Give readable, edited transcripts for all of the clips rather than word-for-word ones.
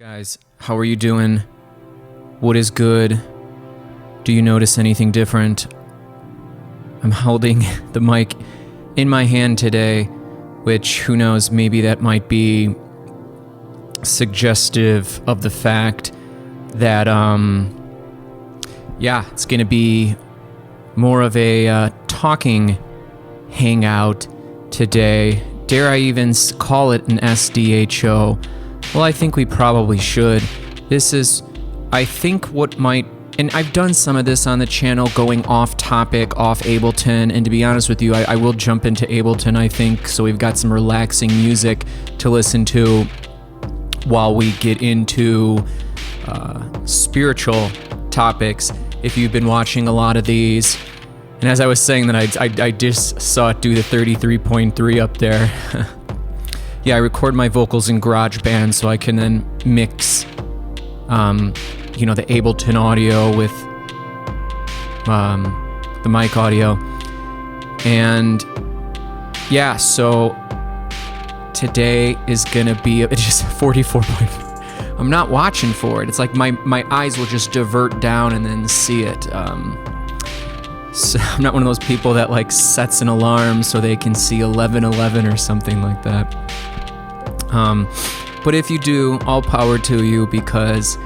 Guys, how are you doing? What is good? Do you notice anything different? I'm holding the mic in my hand today, which, who knows, maybe that might be suggestive of the fact that, it's going to be more of a talking hangout today. Dare I even call it an SDHO? Well, I think we probably should. This is, I think, what might, and I've done some of this on the channel, going off topic, off Ableton, and to be honest with you, I will jump into Ableton, I think, so we've got some relaxing music to listen to while we get into spiritual topics, if you've been watching a lot of these. And as I was saying that I just saw it do the 33.3 up there. Yeah, I record my vocals in GarageBand so I can then mix, the Ableton audio with the mic audio. And yeah, so today is gonna be it's just 44. I'm not watching for it. It's like my eyes will just divert down and then see it. So I'm not one of those people that like sets an alarm so they can see 11:11 or something like that. But if you do, all power to you, because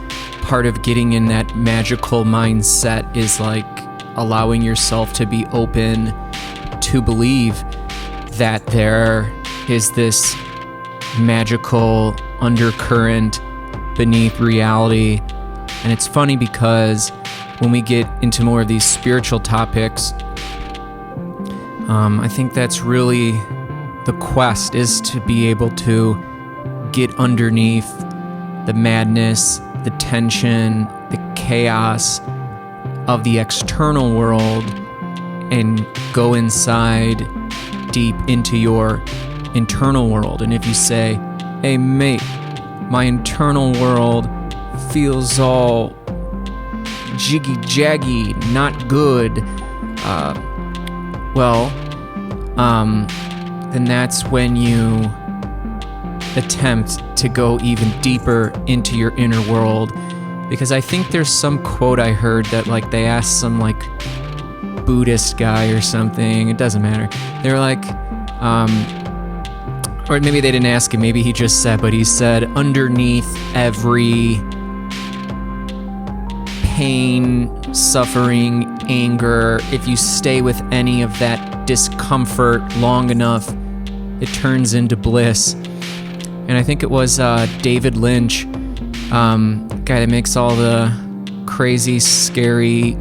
part of getting in that magical mindset is like allowing yourself to be open to believe that there is this magical undercurrent beneath reality. And it's funny because when we get into more of these spiritual topics, I think that's really the quest, is to be able to get underneath the madness, the tension, the chaos of the external world and go inside deep into your internal world. And if you say, hey mate, my internal world feels all jiggy-jaggy, not good, then that's when you attempt to go even deeper into your inner world. Because I think there's some quote I heard that like they asked some like Buddhist guy or something, it doesn't matter, they're like, or maybe they didn't ask him, maybe he just said, but he said, underneath every pain, suffering, anger, if you stay with any of that discomfort long enough, it turns into bliss. And I think it was David Lynch, guy that makes all the crazy, scary,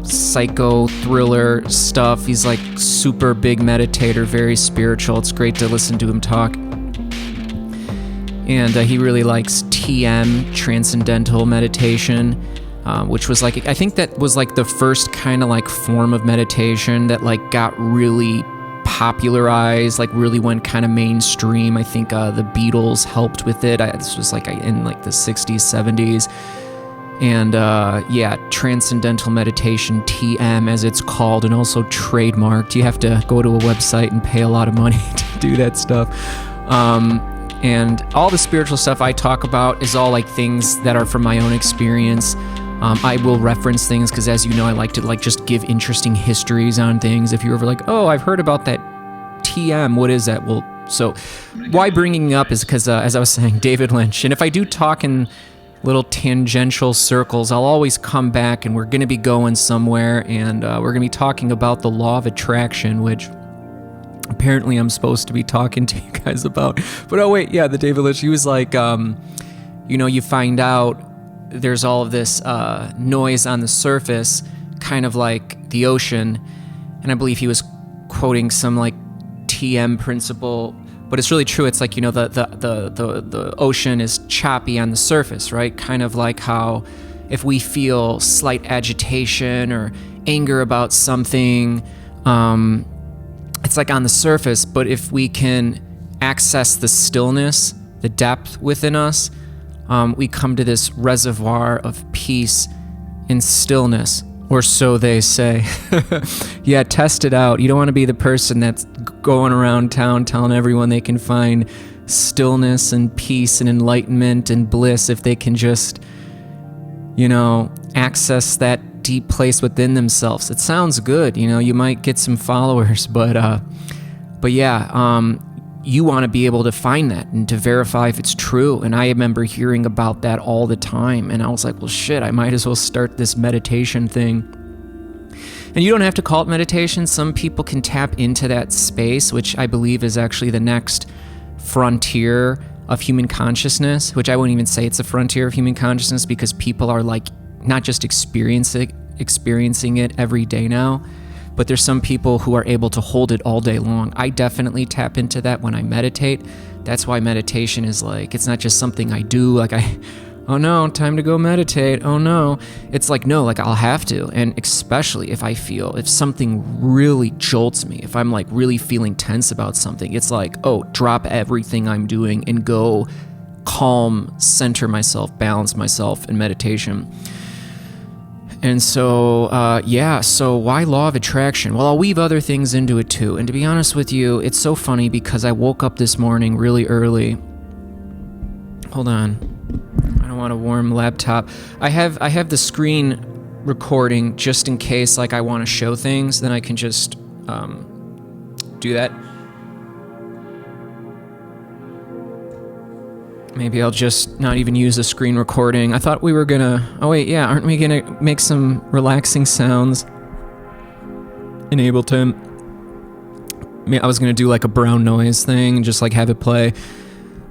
psycho thriller stuff. He's like super big meditator, very spiritual. It's great to listen to him talk. And he really likes TM, Transcendental Meditation, which was like, I think that was like the first kind of like form of meditation that like got really popularized, like really went kind of mainstream. I think the Beatles helped with it. This was like in like the 60s, 70s. And Transcendental Meditation, TM as it's called, and also trademarked. You have to go to a website and pay a lot of money to do that stuff. And all the spiritual stuff I talk about is all like things that are from my own experience. I will reference things because, as you know, I like to like just give interesting histories on things. If you're ever like, oh, I've heard about that TM, what is that? Well, so why bringing it up is because, as I was saying, David Lynch. And if I do talk in little tangential circles, I'll always come back, and we're going to be going somewhere, and we're going to be talking about the law of attraction, which apparently I'm supposed to be talking to you guys about. But oh wait, yeah, the David Lynch, he was like, you find out there's all of this noise on the surface, kind of like the ocean, and I believe he was quoting some like TM principle, but it's really true. It's like, the ocean is choppy on the surface, right? Kind of like how if we feel slight agitation or anger about something, it's like on the surface, but if we can access the stillness, the depth within us, we come to this reservoir of peace and stillness, or so they say. Yeah, test it out. You don't want to be the person that's going around town telling everyone they can find stillness and peace and enlightenment and bliss if they can just, access that deep place within themselves. It sounds good, you might get some followers, but yeah, you want to be able to find that and to verify if it's true. And I remember hearing about that all the time, and I was like, well, shit, I might as well start this meditation thing. And you don't have to call it meditation. Some people can tap into that space, which I believe is actually the next frontier of human consciousness, which I wouldn't even say it's a frontier of human consciousness, because people are like not just experiencing it every day now, but there's some people who are able to hold it all day long. I definitely tap into that when I meditate. That's why meditation is like, it's not just something I do, like oh no, time to go meditate, oh no. It's like, no, like I'll have to. And especially if something really jolts me, if I'm like really feeling tense about something, it's like, oh, drop everything I'm doing and go calm, center myself, balance myself in meditation. And so, so why law of attraction? Well, I'll weave other things into it too. And to be honest with you, it's so funny because I woke up this morning really early. Hold on. I don't want a warm laptop. I have the screen recording just in case like I want to show things, then I can just do that. Maybe I'll just not even use the screen recording. I thought we were gonna... Oh wait, yeah, aren't we gonna make some relaxing sounds in Ableton? I was gonna do like a brown noise thing and just like have it play.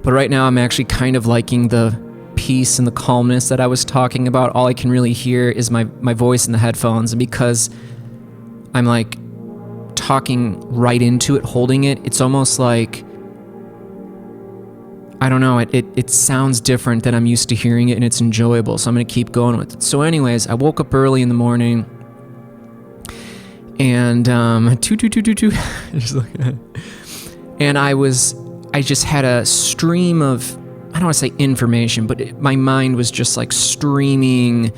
But right now I'm actually kind of liking the peace and the calmness that I was talking about. All I can really hear is my voice in the headphones. And because I'm like talking right into it, holding it, it's almost like... I don't know, it sounds different than I'm used to hearing it, and it's enjoyable, so I'm going to keep going with it. So anyways, I woke up early in the morning, and and I just had a stream of, I don't want to say information, but my mind was just like streaming,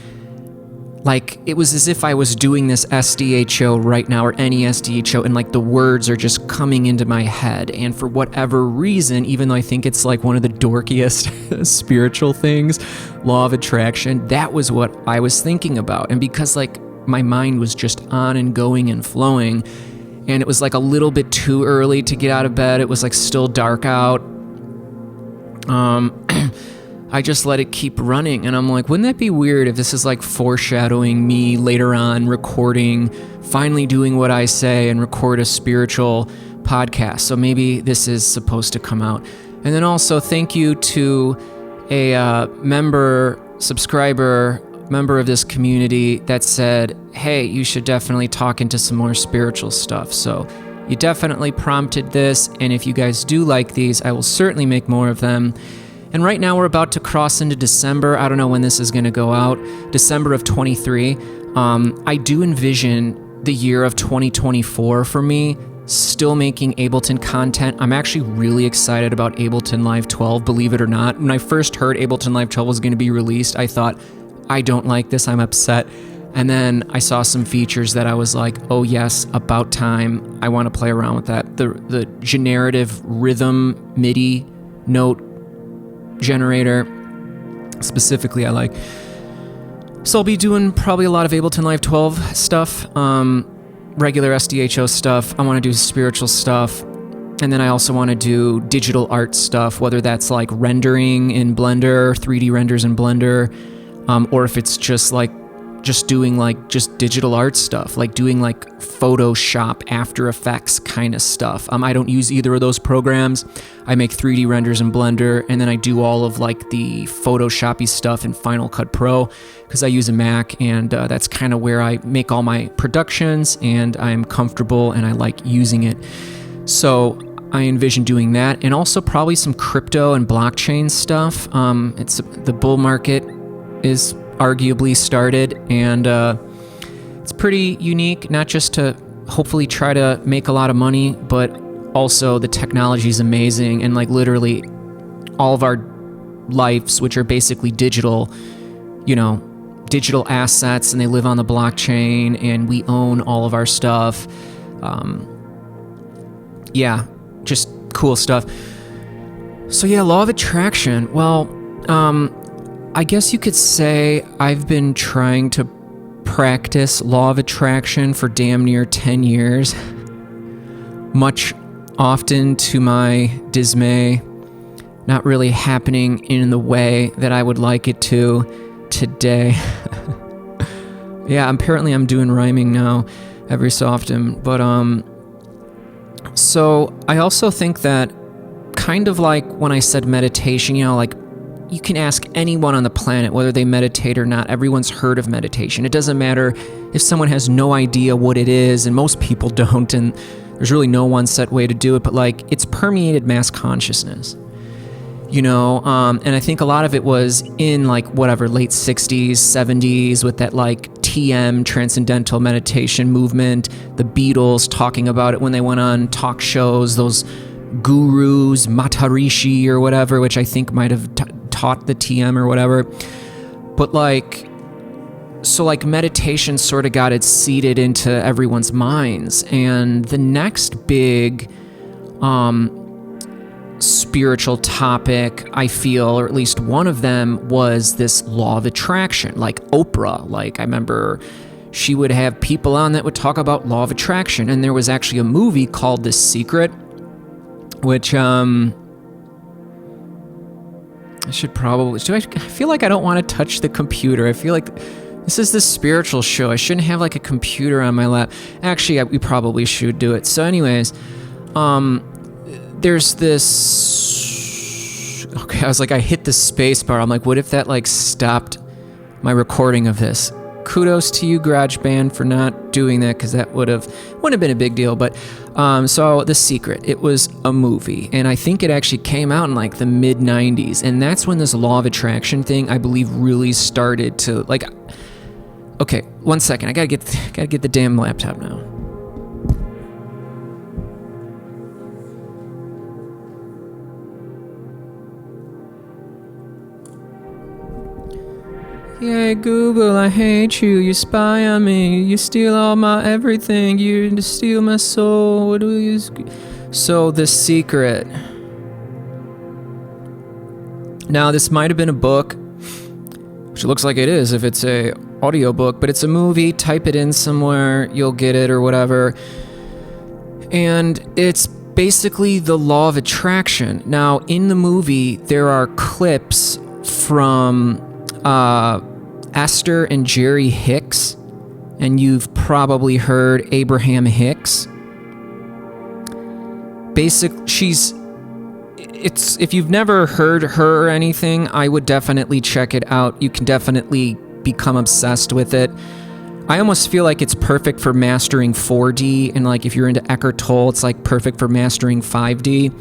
like it was as if I was doing this SDHO right now, or any SDHO, and like the words are just coming into my head. And for whatever reason, even though I think it's like one of the dorkiest spiritual things, law of attraction, that was what I was thinking about. And because like my mind was just on and going and flowing, and it was like a little bit too early to get out of bed, it was like still dark out, I just let it keep running, and I'm like, wouldn't that be weird if this is like foreshadowing me later on recording, finally doing what I say and record a spiritual podcast? So maybe this is supposed to come out. And then also thank you to a subscriber of this community that said, hey, you should definitely talk into some more spiritual stuff. So you definitely prompted this, and if you guys do like these, I will certainly make more of them. And right now we're about to cross into December. I don't know when this is going to go out. December of 23. I do envision the year of 2024 for me still making Ableton content. I'm actually really excited about Ableton Live 12, believe it or not. When I first heard Ableton Live 12 was going to be released, I thought, I don't like this, I'm upset. And then I saw some features that I was like, oh yes, about time. I want to play around with that. The generative rhythm MIDI note generator specifically I like. So I'll be doing probably a lot of Ableton Live 12 stuff, regular SDHO stuff. I want to do spiritual stuff, and then I also want to do digital art stuff, whether that's like rendering in Blender, 3D renders in Blender, or if it's just doing like just digital art stuff, like doing like Photoshop, After Effects kind of stuff. I don't use either of those programs. I make 3D renders in Blender, and then I do all of like the Photoshoppy stuff in Final Cut Pro because I use a Mac, and that's kind of where I make all my productions, and I'm comfortable and I like using it. So I envision doing that, and also probably some crypto and blockchain stuff. The bull market is arguably started, and it's pretty unique, not just to hopefully try to make a lot of money, but also the technology is amazing, and like literally all of our lives, which are basically digital, digital assets, and they live on the blockchain, and we own all of our stuff. Just cool stuff. So yeah, law of attraction. Well, I guess you could say I've been trying to practice law of attraction for damn near 10 years. Much often to my dismay, not really happening in the way that I would like it to today. Yeah, apparently I'm doing rhyming now every so often. But, so I also think that kind of like when I said meditation, you know, like you can ask anyone on the planet whether they meditate or not. Everyone's heard of meditation. It doesn't matter if someone has no idea what it is, and most people don't, and there's really no one set way to do it, but like it's permeated mass consciousness. You know, and I think a lot of it was in like whatever, late 60s, 70s with that like TM, transcendental meditation movement, the Beatles talking about it when they went on talk shows, those gurus, Maharishi or whatever, which I think might have taught the TM or whatever. But like, so like meditation sort of got it seeded into everyone's minds. And the next big, spiritual topic, I feel, or at least one of them, was this law of attraction. Like Oprah, like I remember she would have people on that would talk about law of attraction, and there was actually a movie called The Secret, which I feel like I don't want to touch the computer. I feel like this is the spiritual show. I shouldn't have like a computer on my lap. Actually, we probably should do it. So anyways, there's this, okay, I was like, I hit the space bar. I'm like, what if that like stopped my recording of this? Kudos to you, GarageBand, for not doing that, because that wouldn't have been a big deal. But so The Secret, it was a movie, and I think it actually came out in like the mid 90s, and that's when this law of attraction thing, I believe, really started to like. Okay, 1 second, I gotta get the damn laptop now. Yeah, Google, I hate you. You spy on me. You steal all my everything. You steal my soul. What do you? So, The Secret. Now, this might have been a book, which it looks like it is if it's a audiobook, but it's a movie. Type it in somewhere, you'll get it or whatever. And it's basically the law of attraction. Now, in the movie, there are clips from Esther and Jerry Hicks, and you've probably heard Abraham Hicks. If you've never heard her or anything, I would definitely check it out. You can definitely become obsessed with it. I almost feel like it's perfect for mastering 4D, and like if you're into Eckhart Tolle, it's like perfect for mastering 5D.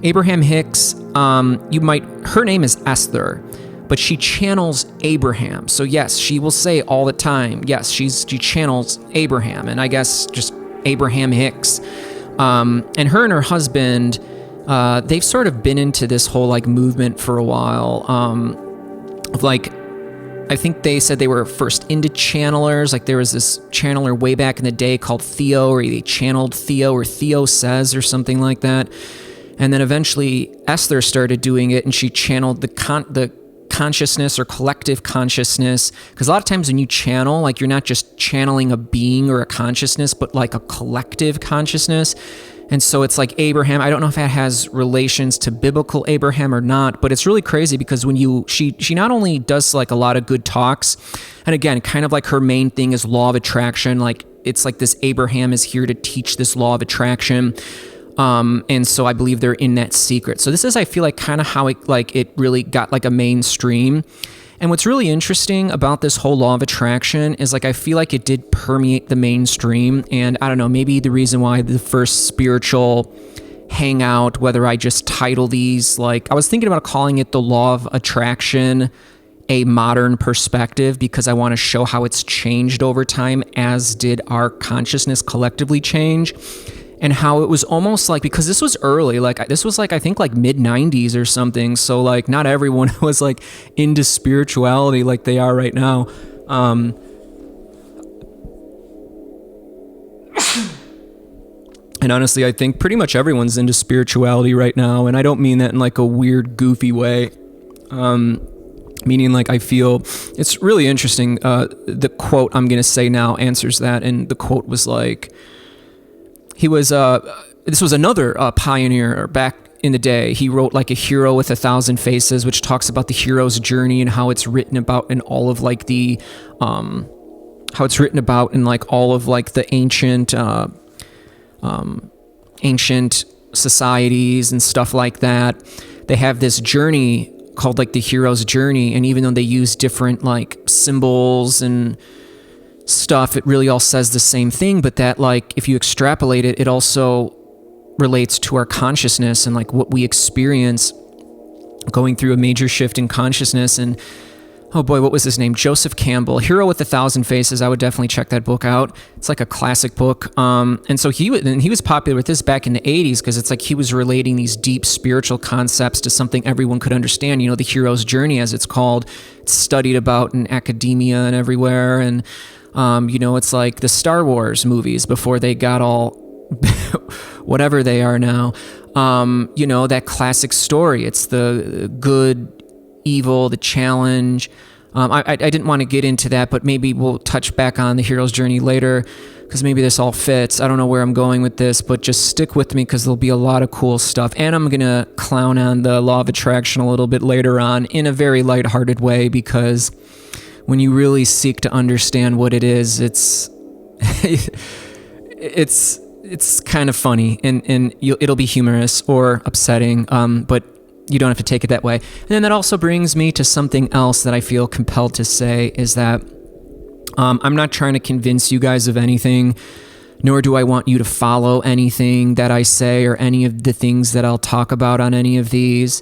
Abraham Hicks, her name is Esther, but she channels Abraham. So yes, she will say all the time, yes, she channels Abraham, and I guess just Abraham Hicks. And her husband, they've sort of been into this whole like movement for a while. I think they said they were first into channelers. Like there was this channeler way back in the day called Theo, or they channeled Theo, or Theo says, or something like that. And then eventually Esther started doing it, and she channeled the consciousness or collective consciousness, because a lot of times when you channel, like you're not just channeling a being or a consciousness, but like a collective consciousness. And so it's like Abraham, I don't know if that has relations to biblical Abraham or not, but it's really crazy because when she not only does like a lot of good talks, and again, kind of like her main thing is law of attraction, like it's like this Abraham is here to teach this law of attraction. And so I believe they're in that secret. So this is, I feel like, kind of how it really got like a mainstream. And what's really interesting about this whole law of attraction is like I feel like it did permeate the mainstream. And I don't know, maybe the reason why the first spiritual hangout, whether I just title these, like I was thinking about calling it the law of attraction, a modern perspective, because I want to show how it's changed over time, as did our consciousness collectively change. And how it was almost like, because this was early, like this was like, I think like mid 90s or something. So like not everyone was like into spirituality like they are right now. And honestly, I think pretty much everyone's into spirituality right now. And I don't mean that in like a weird, goofy way. Meaning like I feel it's really interesting. The quote I'm going to say now answers that. And the quote was like, this was another pioneer back in the day. He wrote like A Hero with 1,000 Faces, which talks about the hero's journey and how it's written about in all of like the, how it's written about in like all of like the ancient societies and stuff like that. They have this journey called like the hero's journey, and even though they use different like symbols and stuff, it really all says the same thing. But that like if you extrapolate it, it also relates to our consciousness and like what we experience going through a major shift in consciousness. And oh boy, what was his name? Joseph Campbell, Hero with 1,000 Faces. I would definitely check that book out. It's like a classic book. And so he was popular with this back in the 80s because it's like he was relating these deep spiritual concepts to something everyone could understand. You know, the hero's journey, as it's called. It's studied about in academia and everywhere. And, you know, it's like the Star Wars movies before they got all whatever they are now. You know, that classic story. It's the good, evil, the challenge. I didn't want to get into that, but maybe we'll touch back on the hero's journey later because maybe this all fits. I don't know where I'm going with this, but just stick with me because there'll be a lot of cool stuff. And I'm going to clown on the law of attraction a little bit later on in a very lighthearted way, because when you really seek to understand what it is, it's it's kind of funny and it'll be humorous or upsetting, but you don't have to take it that way. And then that also brings me to something else that I feel compelled to say is that I'm not trying to convince you guys of anything, nor do I want you to follow anything that I say or any of the things that I'll talk about on any of these.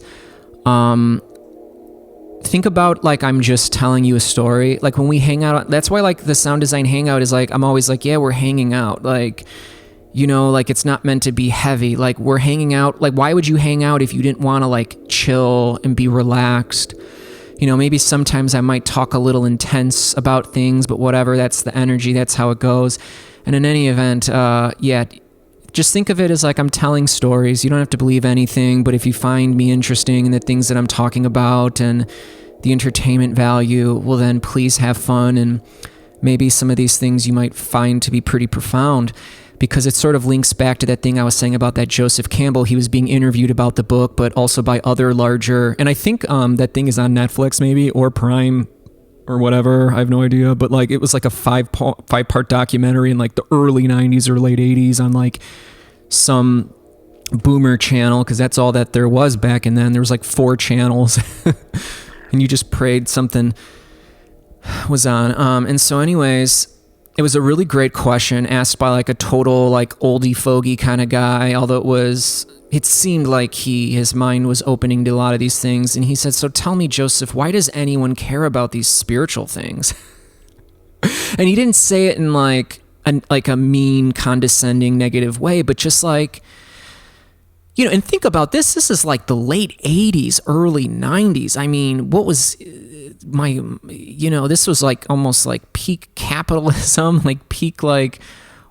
Think about like I'm just telling you a story. Like when we hang out, that's why like the sound design hangout is like, I'm always like, yeah, we're hanging out. Like, you know, like it's not meant to be heavy. Like we're hanging out. Like why would you hang out if you didn't want to like chill and be relaxed? You know, maybe sometimes I might talk a little intense about things, but whatever, that's the energy. That's how it goes. And in any event, yeah, just think of it as like I'm telling stories. You don't have to believe anything, but if you find me interesting in the things that I'm talking about and the entertainment value, well then please have fun. And maybe some of these things you might find to be pretty profound, because it sort of links back to that thing I was saying about that Joseph Campbell. He was being interviewed about the book, but also by other larger, and I think that thing is on Netflix maybe, or Prime, or whatever, I have no idea, but like it was like a five-part documentary in like the early 90s or late 80s on like some boomer channel, because that's all that there was back in then. There was like 4 channels, and you just prayed something was on. And so anyways, it was a really great question asked by like a total like oldie fogey kind of guy, although it seemed like his mind was opening to a lot of these things. And he said, so tell me, Joseph, why does anyone care about these spiritual things? And he didn't say it in like a mean, condescending, negative way, but just like, you know, and think about this. This is like the late 80s, early 90s. I mean, what was this was like almost like peak capitalism, like peak, like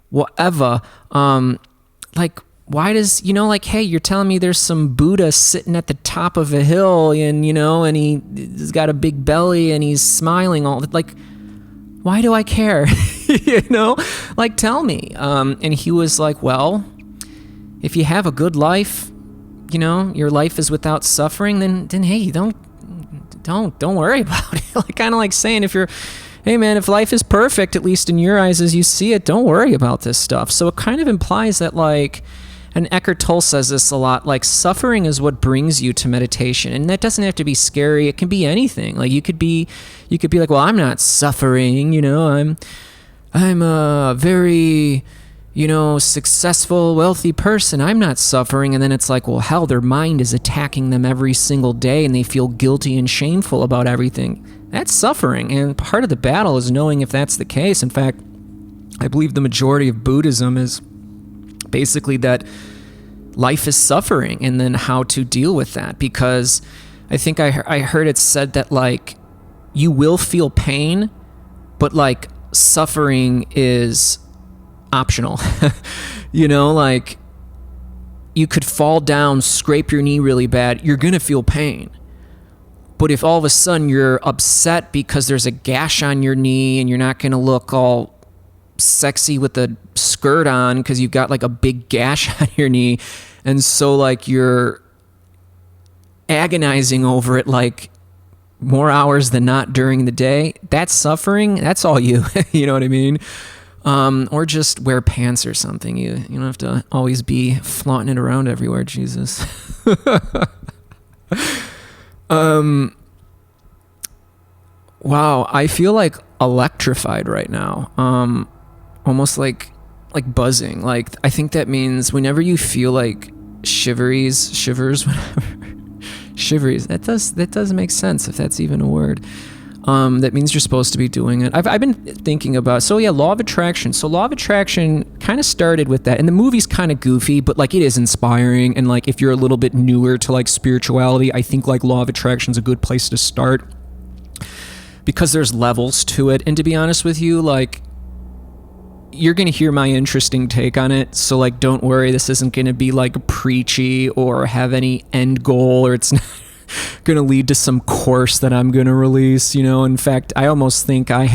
whatever. Like, why does, you know, like, hey, you're telling me there's some Buddha sitting at the top of a hill and, you know, and he's got a big belly and he's smiling all like, why do I care? You know, like, tell me. And he was like, well, if you have a good life, you know, your life is without suffering, then hey, don't worry about it. Like, kind of like saying hey man, if life is perfect, at least in your eyes as you see it, don't worry about this stuff. So it kind of implies that like, and Eckhart Tolle says this a lot, like suffering is what brings you to meditation. And that doesn't have to be scary. It can be anything. Like you could be like, well, I'm not suffering, you know, I'm a very, you know, successful, wealthy person. I'm not suffering. And then it's like, well, hell, their mind is attacking them every single day and they feel guilty and shameful about everything. That's suffering. And part of the battle is knowing if that's the case. In fact, I believe the majority of Buddhism is basically that life is suffering and then how to deal with that. Because I think I heard it said that like you will feel pain, but like suffering is optional. You know, like you could fall down, scrape your knee really bad, you're going to feel pain. But if all of a sudden you're upset because there's a gash on your knee and you're not going to look all sexy with a skirt on because you've got like a big gash on your knee, and so like you're agonizing over it like more hours than not during the day, that's suffering. That's all you. You know what I mean? Or just wear pants or something. You don't have to always be flaunting it around everywhere, Jesus. Wow, I feel like electrified right now. Almost like buzzing. Like, I think that means whenever you feel like shivers, whatever. Shiveries. That does make sense, if that's even a word. That means you're supposed to be doing it. I've been thinking about, law of attraction. So law of attraction kind of started with that, and the movie's kind of goofy, but like it is inspiring. And like if you're a little bit newer to like spirituality, I think like law of attraction's a good place to start because there's levels to it. And to be honest with you, like, you're going to hear my interesting take on it. So like, don't worry, this isn't going to be like preachy or have any end goal, or it's not going to lead to some course that I'm going to release. You know, in fact, I almost think I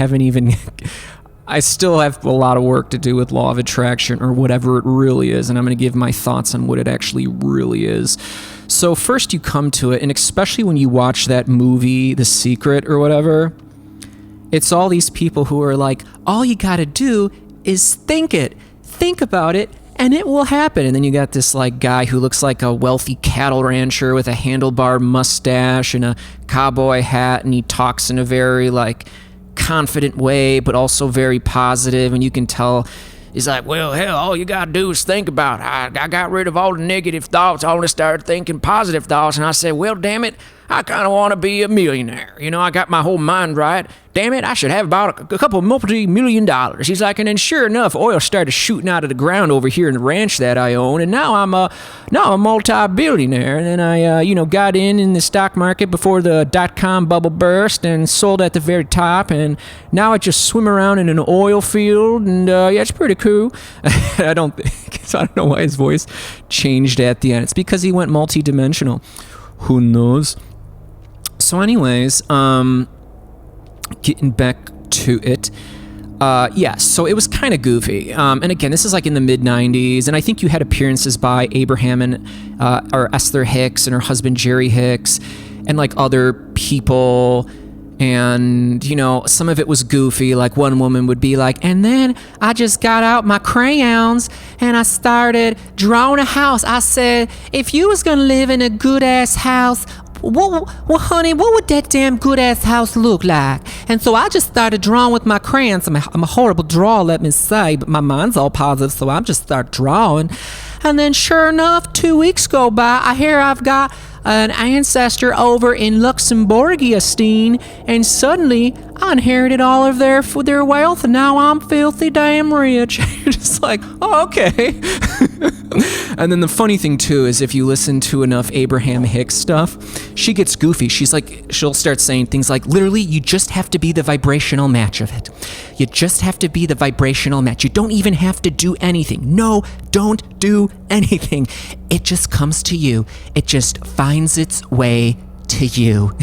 still have a lot of work to do with law of attraction or whatever it really is. And I'm going to give my thoughts on what it actually really is. So first you come to it, and especially when you watch that movie, The Secret or whatever, it's all these people who are like, all you got to do is think about it, and it will happen. And then you got this like guy who looks like a wealthy cattle rancher with a handlebar mustache and a cowboy hat, and he talks in a very like confident way, but also very positive, and you can tell he's like, well, hell, all you gotta do is think about it. I got rid of all the negative thoughts. I only started thinking positive thoughts. And I said, well, damn it, I kind of want to be a millionaire. You know, I got my whole mind right. Damn it, I should have about a couple multi-million dollars. He's like, and then sure enough, oil started shooting out of the ground over here in the ranch that I own, and now I'm a multi-billionaire. And then I, got in the stock market before the dot-com bubble burst and sold at the very top, and now I just swim around in an oil field, and yeah, it's pretty cool. I don't know why his voice changed at the end. It's because he went multi-dimensional. Who knows? So anyways, getting back to it, so it was kind of goofy. And again, this is like in the mid-90s, and I think you had appearances by Abraham or Esther Hicks and her husband Jerry Hicks, and like other people. And, some of it was goofy. Like one woman would be like, and then I just got out my crayons and I started drawing a house. I said, if you was going to live in a good-ass house, well, honey, what would that damn good-ass house look like? And so I just started drawing with my crayons. I'm a horrible drawer, let me say, but my mind's all positive, so I just start drawing. And then sure enough, 2 weeks go by, I hear I've got an ancestor over in Luxembourgistan, and suddenly I inherited all of their wealth, and now I'm filthy damn rich. You're just like, oh, okay. And then the funny thing too is if you listen to enough Abraham Hicks stuff, she gets goofy. She'll start saying things like, literally, you just have to be the vibrational match of it. You just have to be the vibrational match. You don't even have to do anything. No, don't do anything. It just comes to you. It just finds its way to you.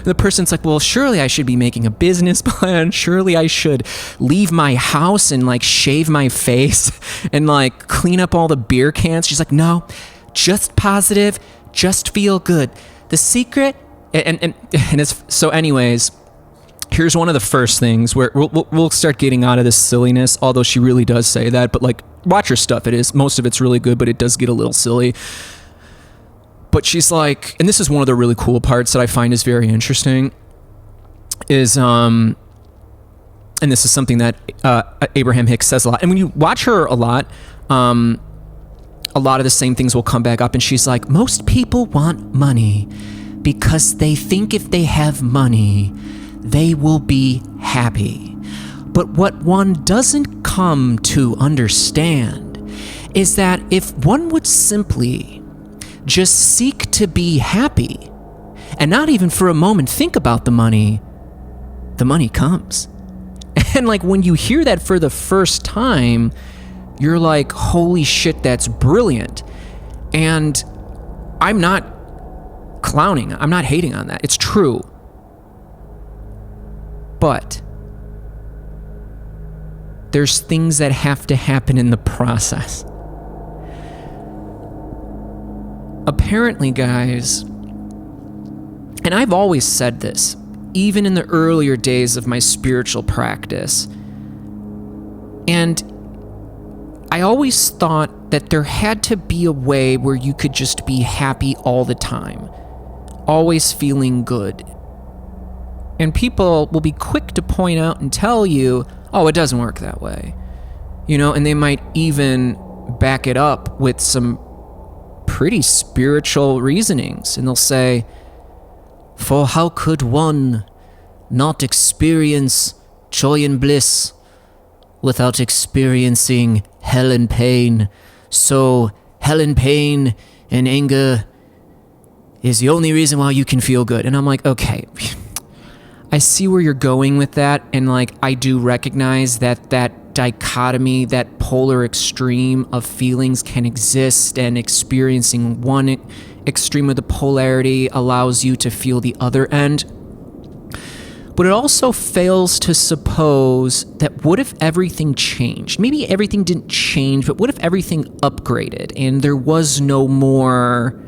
The person's like, well, surely I should be making a business plan. Surely I should leave my house and like shave my face and like clean up all the beer cans. She's like, no, just positive, just feel good. The secret, and it's, so anyways, here's one of the first things where we'll start getting out of this silliness, although she really does say that, but like, watch her stuff. Most of it's really good, but it does get a little silly. But she's like, and this is one of the really cool parts that I find is very interesting, is, and this is something that Abraham Hicks says a lot. And when you watch her a lot of the same things will come back up. And she's like, most people want money because they think if they have money, they will be happy. But what one doesn't come to understand is that if one would simply just seek to be happy and not even for a moment think about the money comes. And like when you hear that for the first time, you're like, holy shit, that's brilliant. And I'm not clowning. I'm not hating on that. It's true. But there's things that have to happen in the process. Apparently, guys, and I've always said this, even in the earlier days of my spiritual practice, and I always thought that there had to be a way where you could just be happy all the time, always feeling good. And people will be quick to point out and tell you, oh, it doesn't work that way. And they might even back it up with some pretty spiritual reasonings. And they'll say, for how could one not experience joy and bliss without experiencing hell and pain? So hell and pain and anger is the only reason why you can feel good. And I'm like, okay, I see where you're going with that. And like, I do recognize that dichotomy, that polar extreme of feelings can exist, and experiencing one extreme of the polarity allows you to feel the other end. But it also fails to suppose that what if everything changed? Maybe everything didn't change, but what if everything upgraded and there was no more,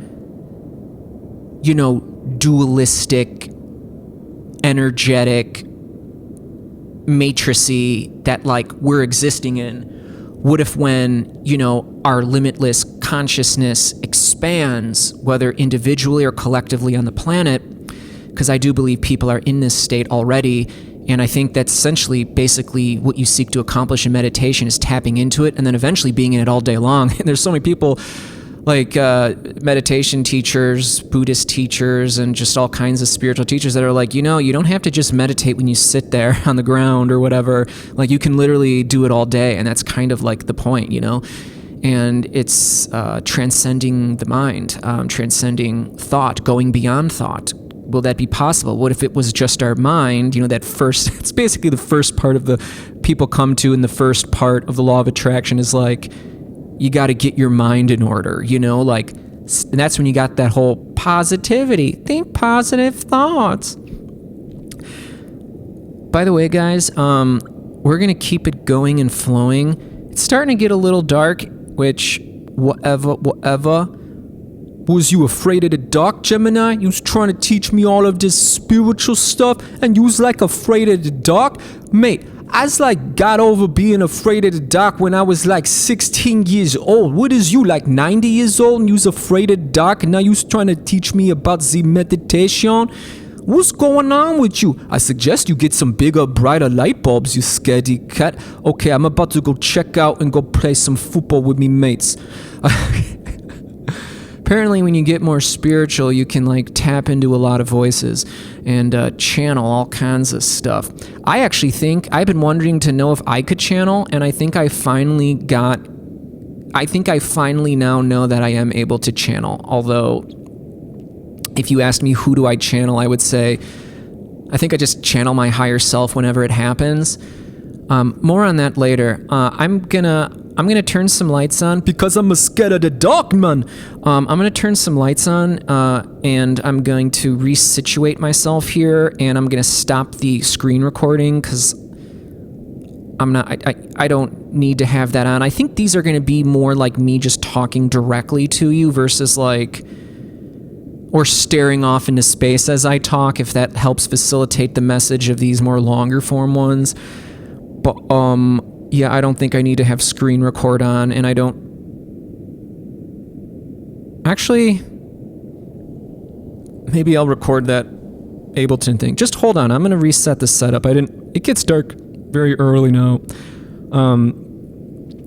dualistic, energetic matrixy that like we're existing in? What if when, our limitless consciousness expands, whether individually or collectively on the planet, because I do believe people are in this state already, and I think that's essentially basically what you seek to accomplish in meditation is tapping into it and then eventually being in it all day long. And there's so many people like meditation teachers, Buddhist teachers, and just all kinds of spiritual teachers that are like, you don't have to just meditate when you sit there on the ground or whatever. Like, you can literally do it all day, and that's kind of like the point, And it's transcending the mind, transcending thought, going beyond thought. Will that be possible? What if it was just our mind? That first, it's basically the first part of the people come to, and the first part of the law of attraction is like, you got to get your mind in order, and that's when you got that whole positivity, think positive thoughts. By the way, guys, we're going to keep it going and flowing. It's starting to get a little dark, which, whatever. Was you afraid of the dark, Gemini? You was trying to teach me all of this spiritual stuff, and you was like afraid of the dark? Mate, I got over being afraid of the dark when I was 16 years old. What is you, 90 years old, and you was afraid of the dark, and now you was trying to teach me about the meditation? What's going on with you? I suggest you get some bigger, brighter light bulbs, you scaredy cat. Okay, I'm about to go check out and go play some football with me mates. Apparently, when you get more spiritual, you can tap into a lot of voices and channel all kinds of stuff. I actually think I've been wondering to know if I could channel, and I think I finally now know that I am able to channel. Although, if you asked me who do I channel, I would say I think I just channel my higher self whenever it happens. More on that later. I'm gonna turn some lights on because I'm scared of the dark, man. I'm gonna turn some lights on, and I'm going to resituate myself here, and I'm gonna stop the screen recording because I don't need to have that on. I think these are gonna be more like me just talking directly to you versus or staring off into space as I talk, if that helps facilitate the message of these more longer form ones. But, yeah, I don't think I need to have screen record on, and I don't... Actually, maybe I'll record that Ableton thing. Just hold on, I'm going to reset the setup. It gets dark very early now.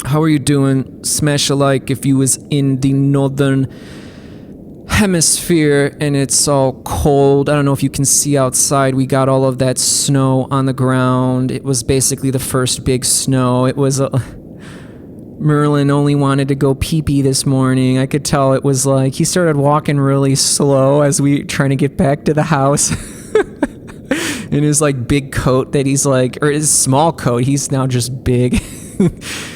How are you doing? Smash a like if you was in the northern hemisphere and it's all cold. I don't know if you can see outside. We got all of that snow on the ground. It was basically the first big snow. It was Merlin only wanted to go pee-pee this morning. I could tell it was he started walking really slow as we trying to get back to the house. In his big coat that he's or his small coat, he's now just big.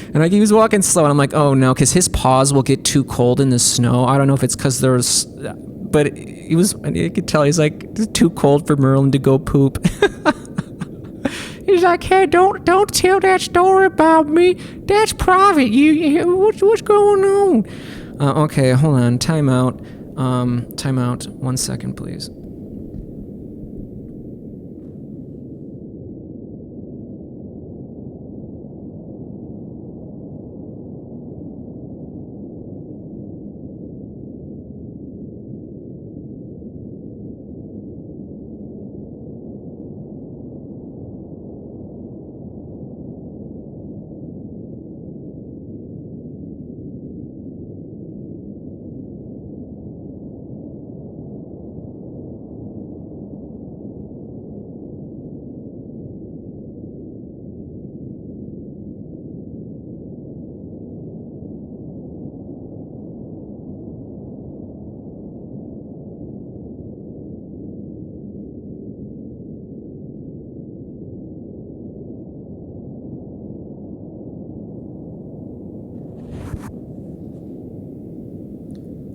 And like he was walking slow, and I'm like, oh no, because his paws will get too cold in the snow. I don't know if it's because there's, but you could tell he's like, it's too cold for Merlin to go poop. He's like, hey, don't tell that story about me. That's private. What's going on? Okay, hold on. Time out. 1 second, please.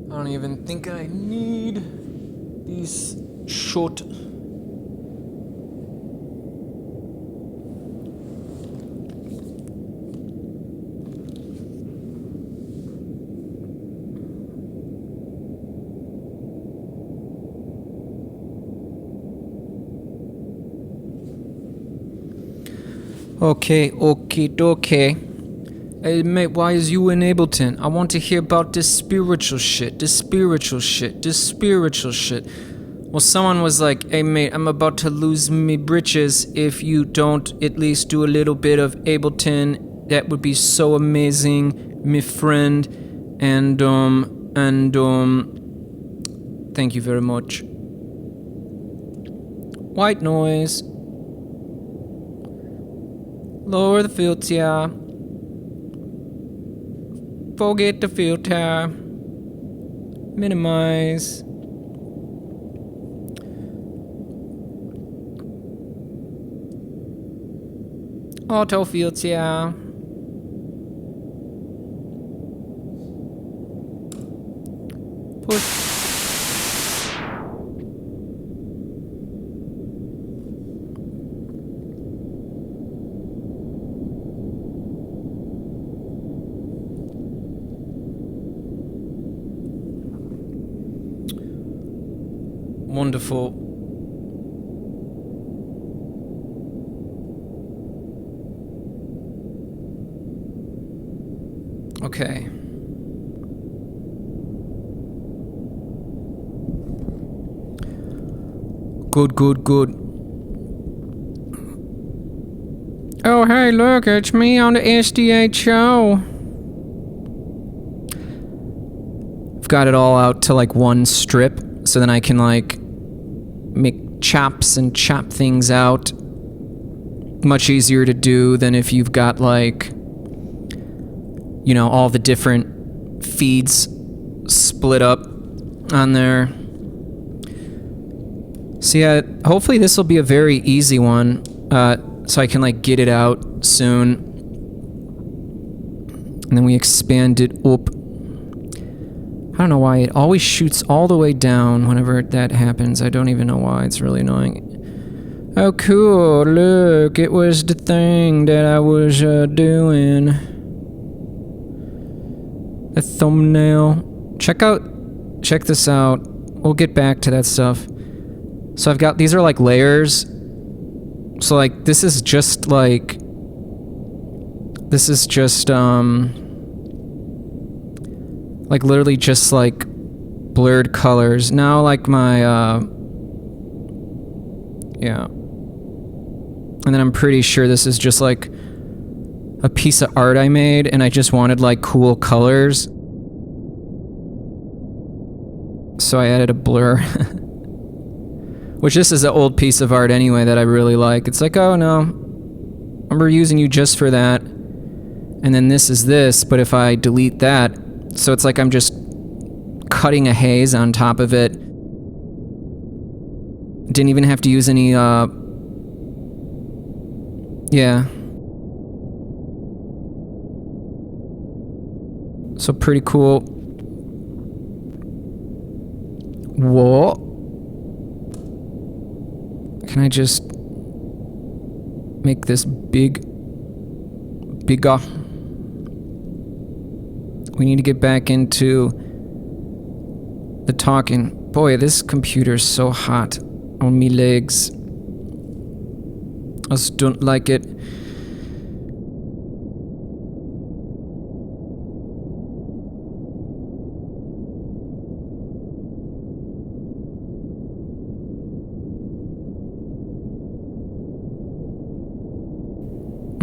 I don't even think I need these short. Okay. Hey, mate, why is you in Ableton? I want to hear about this spiritual shit. Well, someone was like, hey, mate, I'm about to lose me britches if you don't at least do a little bit of Ableton. That would be so amazing, me friend. And thank you very much. White noise. Lower the filter. Forget the filter. Minimize. Auto filter. Push. Wonderful. Okay. Good. Oh, hey, look, it's me on the SDHO. I've got it all out to like one strip, so then I can like make chops and chop things out. Much easier to do than if you've got like, you know, all the different feeds split up on there. So yeah, hopefully this will be a very easy one, so I can like get it out soon. And then we expand it up. I don't know why it always shoots all the way down whenever that happens. I don't even know why. It's really annoying. Oh, cool. Look, it was the thing that I was doing. A thumbnail. Check this out. We'll get back to that stuff. So I've got, these are like layers. So like, this is just like literally just like blurred colors. Now like my, yeah. And then I'm pretty sure this is just like a piece of art I made and I just wanted like cool colors. So I added a blur. Which this is an old piece of art anyway that I really like. It's like, oh no, I'm reusing you just for that. And then this is this, but if I delete that, so it's like I'm just cutting a haze on top of it. Didn't even have to use any, yeah. So pretty cool. Whoa. Can I just make this bigger? We need to get back into the talking. Boy, this computer's so hot on me legs. I just don't like it.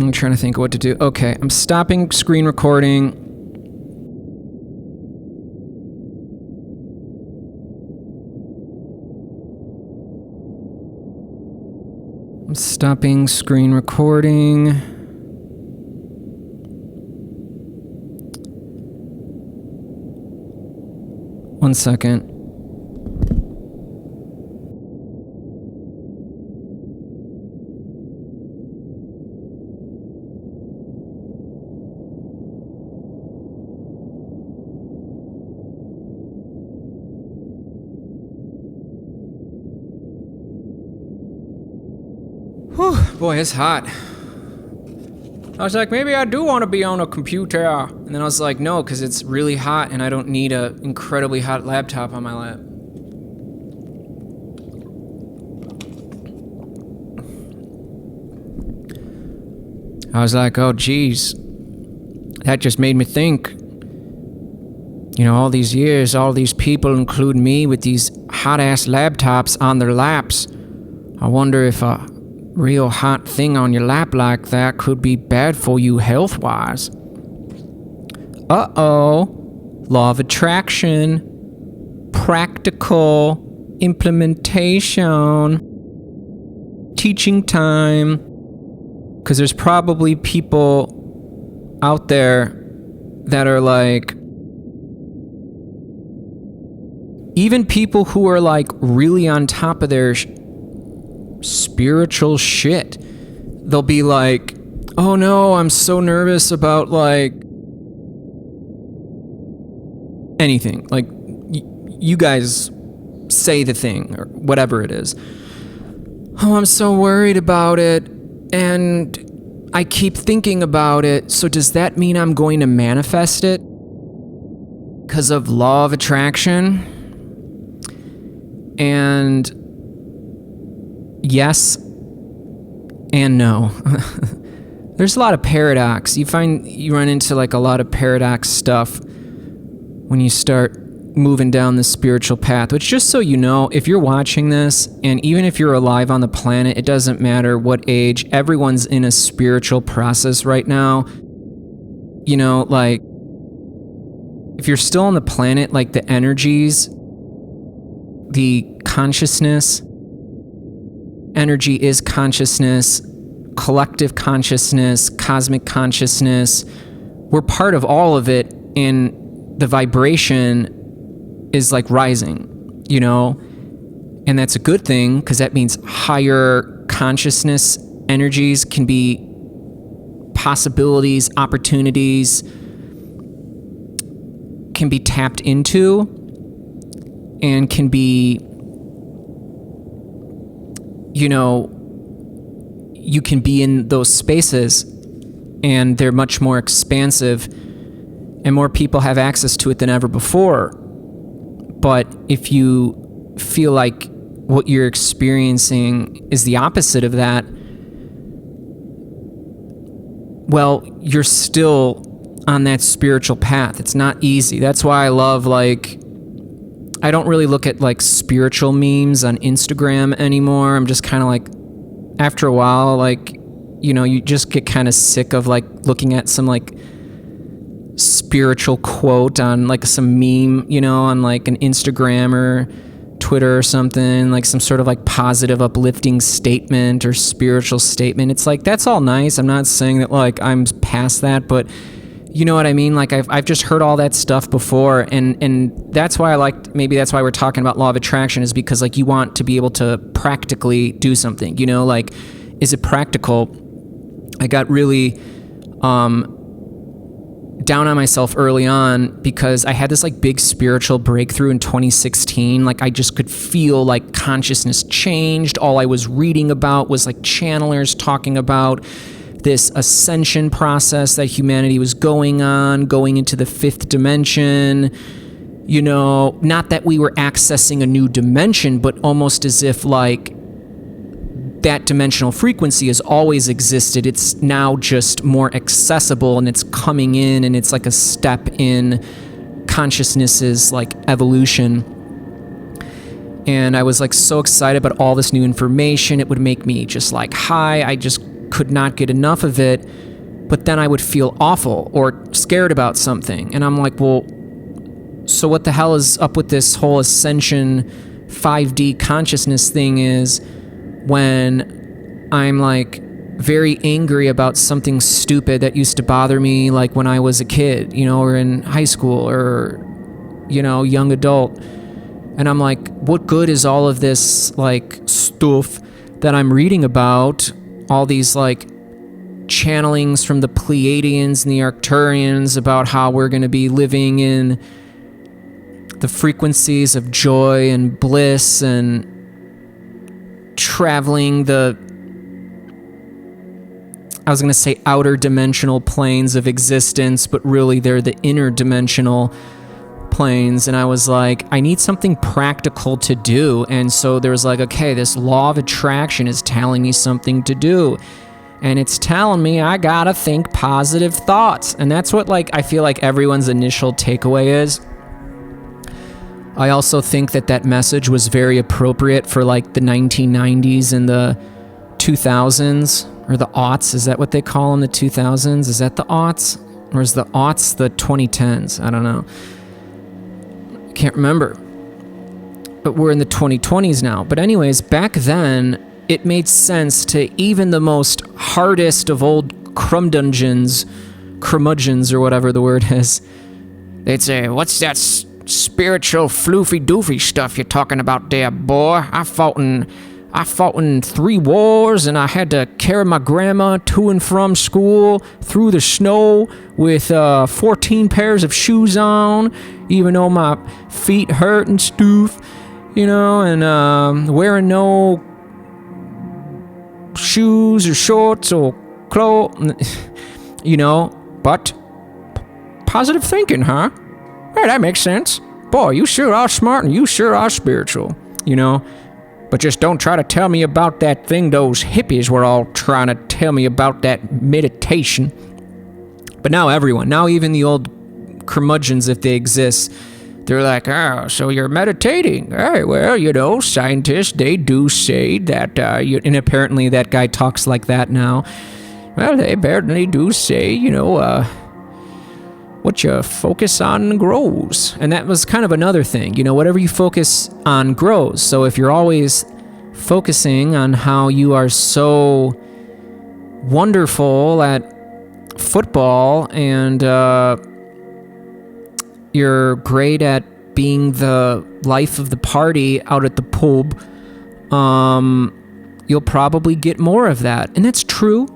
I'm trying to think of what to do. Okay, I'm stopping screen recording. I'm stopping screen recording. One second. Whew, boy, it's hot. I was like, maybe I do want to be on a computer. And then I was like, no, because it's really hot and I don't need an incredibly hot laptop on my lap. I was like, oh, geez. That just made me think. You know, all these years, all these people, including me, with these hot-ass laptops on their laps. I wonder if a real hot thing on your lap like that could be bad for you health-wise. Uh-oh. Law of attraction. Practical implementation. Teaching time. Because there's probably people out there that are like, even people who are like really on top of their spiritual shit, they'll be like, oh no, I'm so nervous about like anything. Like, you guys say the thing or whatever it is. Oh, I'm so worried about it and I keep thinking about it. So does that mean I'm going to manifest it? Because of law of attraction? And yes and no. There's a lot of paradox. You run into like a lot of paradox stuff when you start moving down the spiritual path, which, just so you know, if you're watching this, and even if you're alive on the planet, it doesn't matter what age, everyone's in a spiritual process right now. You know, like, if you're still on the planet, like the energies, the consciousness, energy is consciousness, collective consciousness, cosmic consciousness. We're part of all of it, and the vibration is like rising, you know? And that's a good thing, because that means higher consciousness energies can be possibilities, opportunities, can be tapped into, and can be, you know, you can be in those spaces and they're much more expansive and more people have access to it than ever before. But if you feel like what you're experiencing is the opposite of that, well, you're still on that spiritual path. It's not easy. That's why I love, like, I don't really look at like spiritual memes on Instagram anymore. I'm just kind of like, after a while, like, you know, you just get kind of sick of like looking at some like spiritual quote on like some meme, you know, on like an Instagram or Twitter or something, like some sort of like positive uplifting statement or spiritual statement. It's like, that's all nice. I'm not saying that like I'm past that, but you know what I mean? Like I've just heard all that stuff before, and that's why maybe that's why we're talking about law of attraction, is because like you want to be able to practically do something, you know, like, is it practical? I got really down on myself early on because I had this like big spiritual breakthrough in 2016. Like I just could feel like consciousness changed. All I was reading about was like channelers talking about this ascension process that humanity was going on, going into the fifth dimension. You know, not that we were accessing a new dimension, but almost as if like that dimensional frequency has always existed. It's now just more accessible and it's coming in, and it's like a step in consciousness's like evolution. And I was like so excited about all this new information. It would make me just like high. I just could not get enough of it. But then I would feel awful or scared about something. And I'm like, well, so what the hell is up with this whole ascension 5D consciousness thing is when I'm like very angry about something stupid that used to bother me like when I was a kid, you know, or in high school or, you know, young adult. And I'm like, what good is all of this like stuff that I'm reading about, all these like channelings from the Pleiadians and the Arcturians about how we're going to be living in the frequencies of joy and bliss and traveling the, I was going to say outer dimensional planes of existence, but really they're the inner dimensional planes. And I was like, I need something practical to do. And so there was like, okay, this law of attraction is telling me something to do. And it's telling me I gotta think positive thoughts. And that's what like I feel like everyone's initial takeaway is. I also think that that message was very appropriate for like the 1990s and the 2000s, or the aughts. Is that what they call them, the 2000s? Is that the aughts? Or is the aughts the 2010s? I don't know. I can't remember. But we're in the 2020s now. But anyways, back then, it made sense to even the most hardest of old curmudgeons, or whatever the word is. They'd say, what's that spiritual floofy doofy stuff you're talking about there, boy? I fought in 3 wars, and I had to carry my grandma to and from school through the snow with 14 pairs of shoes on, even though my feet hurt and stuff, you know, and wearing no shoes or shorts or clothes, you know, but positive thinking, huh? Hey, that makes sense. Boy, you sure are smart and you sure are spiritual, you know? But just don't try to tell me about that thing those hippies were all trying to tell me about, that meditation. But now everyone, now even the old curmudgeons, if they exist, they're like, oh, so you're meditating. Hey, well, you know, scientists, they do say that, and apparently that guy talks like that now. Well, they apparently do say, you know, what you focus on grows. And that was kind of another thing. You know, whatever you focus on grows. So if you're always focusing on how you are so wonderful at football and you're great at being the life of the party out at the pub, you'll probably get more of that. And that's true.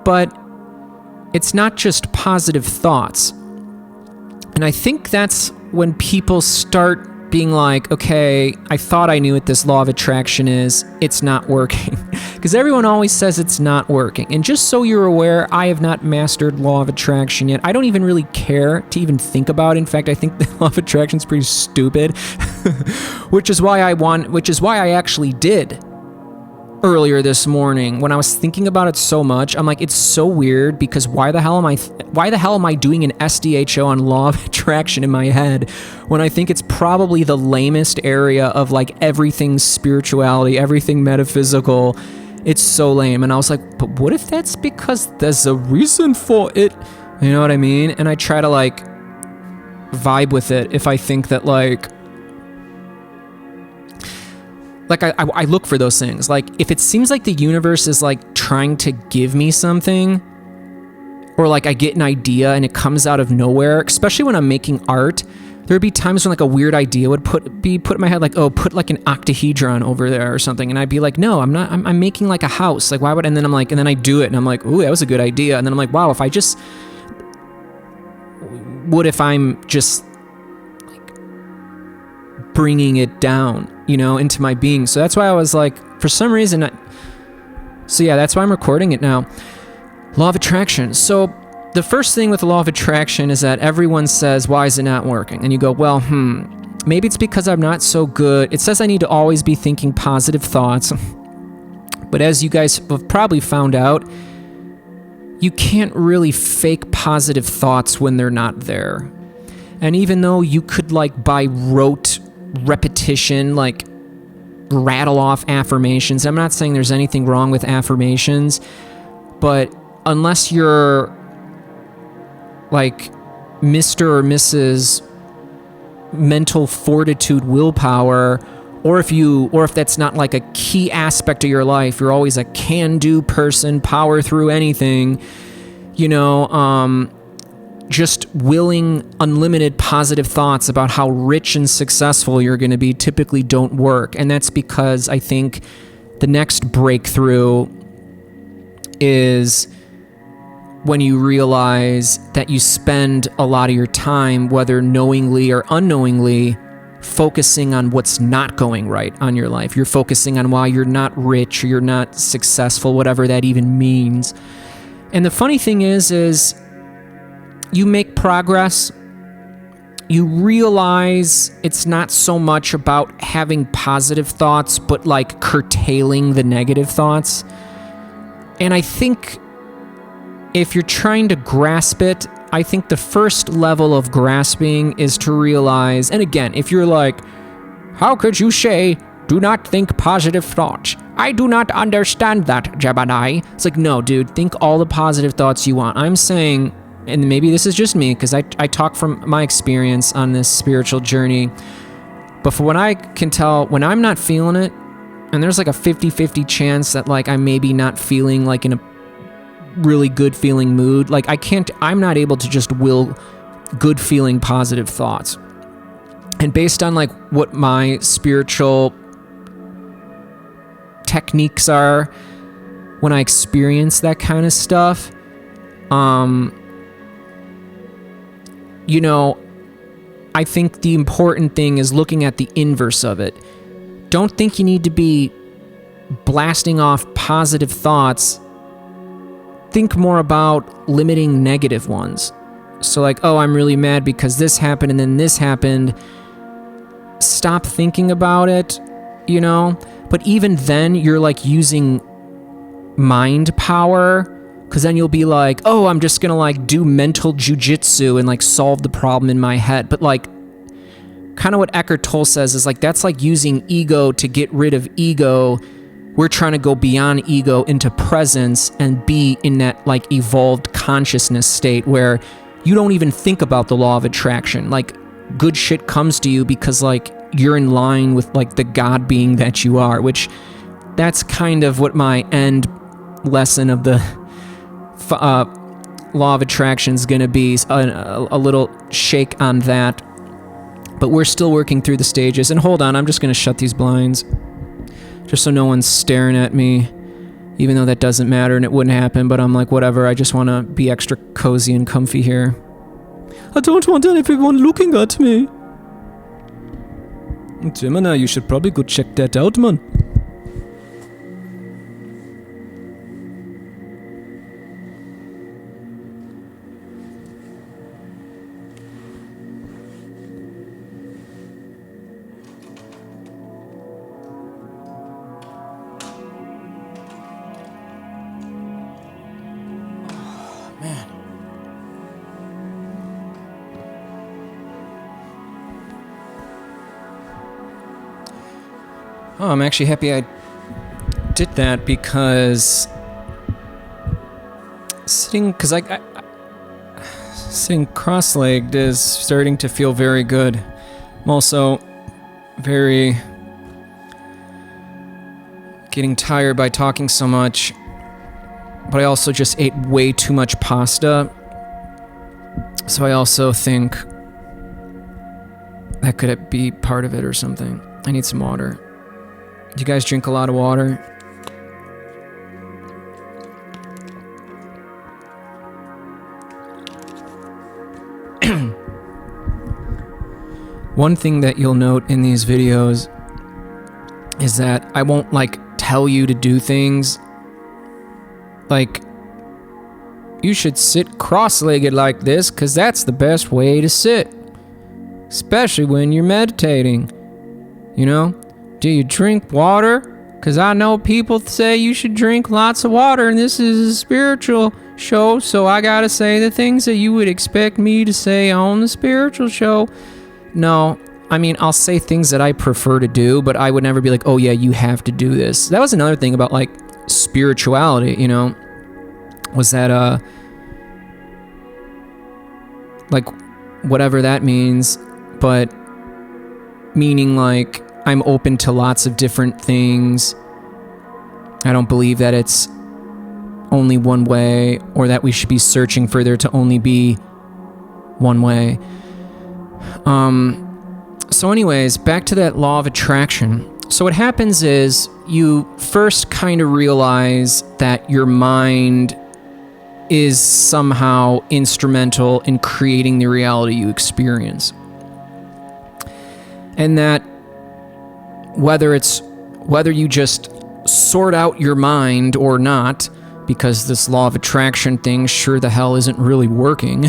But it's not just positive thoughts. And I think that's when people start being like, okay, I thought I knew what this law of attraction is. It's not working. Because everyone always says it's not working. And just so you're aware, I have not mastered law of attraction yet. I don't even really care to even think about it. In fact, I think the law of attraction is pretty stupid. which is why I actually did earlier this morning when I was thinking about it so much. I'm like, it's so weird because why the hell am I doing an SDHO on law of attraction in my head when I think it's probably the lamest area of like everything spirituality, everything metaphysical. It's so lame. And I was like, but what if that's because there's a reason for it? You know what I mean? And I try to like vibe with it if I think that like I look for those things. Like, if it seems like the universe is, like, trying to give me something, or, like, I get an idea and it comes out of nowhere, especially when I'm making art, there'd be times when, like, a weird idea would be put in my head, like, oh, put, like, an octahedron over there or something, and I'd be like, no, I'm making, like, a house. Like, why would... And then I'm like... And then I do it, and I'm like, ooh, that was a good idea. And then I'm like, wow, if I just... would if I'm just like bringing it down, you know, into my being. So that's why I was like, for some reason, that's why I'm recording it now. Law of attraction. So the first thing with the law of attraction is that everyone says, why is it not working? And you go, well, maybe it's because I'm not so good. It says I need to always be thinking positive thoughts. But as you guys have probably found out, you can't really fake positive thoughts when they're not there. And even though you could, like, by rote repetition, like, rattle off affirmations, I'm not saying there's anything wrong with affirmations, but unless you're like Mr. or Mrs. mental fortitude willpower, or if that's not like a key aspect of your life, you're always a can-do person, power through anything, you know, just willing unlimited positive thoughts about how rich and successful you're going to be typically don't work. And that's because I think the next breakthrough is when you realize that you spend a lot of your time, whether knowingly or unknowingly, focusing on what's not going right on your life. You're focusing on why you're not rich or you're not successful, whatever that even means. And the funny thing is you make progress. You realize it's not so much about having positive thoughts, but like curtailing the negative thoughts. And I think if you're trying to grasp it, I think the first level of grasping is to realize, and again, if you're like, how could you say, do not think positive thoughts? I do not understand that, Gemini. It's like, no, dude, think all the positive thoughts you want. I'm saying, and maybe this is just me, because I talk from my experience on this spiritual journey, but for what I can tell, when I'm not feeling it, and there's like a 50-50 chance that like I'm maybe not feeling like in a really good feeling mood, like I'm not able to just will good feeling positive thoughts. And based on like what my spiritual techniques are when I experience that kind of stuff, you know, I think the important thing is looking at the inverse of it. Don't think you need to be blasting off positive thoughts. Think more about limiting negative ones. So like, oh, I'm really mad because this happened and then this happened. Stop thinking about it, you know? But even then, you're like using mind power, because then you'll be like, oh, I'm just gonna like do mental jujitsu and like solve the problem in my head. But like, kind of what Eckhart Tolle says is like, that's like using ego to get rid of ego. We're trying to go beyond ego into presence and be in that like evolved consciousness state where you don't even think about the law of attraction. Like good shit comes to you because like you're in line with like the God being that you are, which that's kind of what my end lesson of the law of attraction is going to be, a little shake on that. But we're still working through the stages. And hold on, I'm just going to shut these blinds just so no one's staring at me, even though that doesn't matter and it wouldn't happen. But I'm like, whatever, I just want to be extra cozy and comfy here. I don't want everyone looking at me. Gemini, you should probably go check that out, man. Oh, I'm actually happy I did that because sitting cross-legged is starting to feel very good. I'm also very getting tired by talking so much, but I also just ate way too much pasta. So I also think that could be part of it or something. I need some water. Do you guys drink a lot of water? One thing that you'll note in these videos is that I won't tell you to do things like, you should sit cross-legged like this because that's the best way to sit, especially when you're meditating. Do you drink water? Because I know people say you should drink lots of water, and this is a spiritual show, so I gotta say the things that you would expect me to say on the spiritual show. No, I'll say things that I prefer to do, but I would never be like, oh yeah, you have to do this. That was another thing about spirituality, was that whatever that means, but meaning I'm open to lots of different things. I don't believe that it's only one way, or that we should be searching for there to only be one way. So anyways, back to that law of attraction. So what happens is you first kind of realize that your mind is somehow instrumental in creating the reality you experience. And that whether you just sort out your mind or not, because this law of attraction thing sure the hell isn't really working.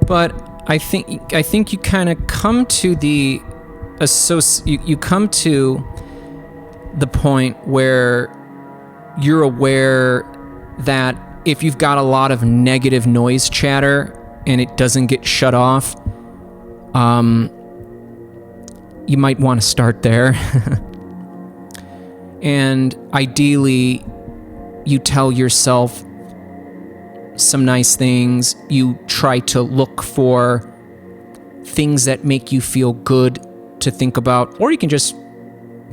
But I think you kind of come to the you come to the point where you're aware that if you've got a lot of negative noise chatter and it doesn't get shut off, you might want to start there. And ideally, you tell yourself some nice things. You try to look for things that make you feel good to think about, or you can just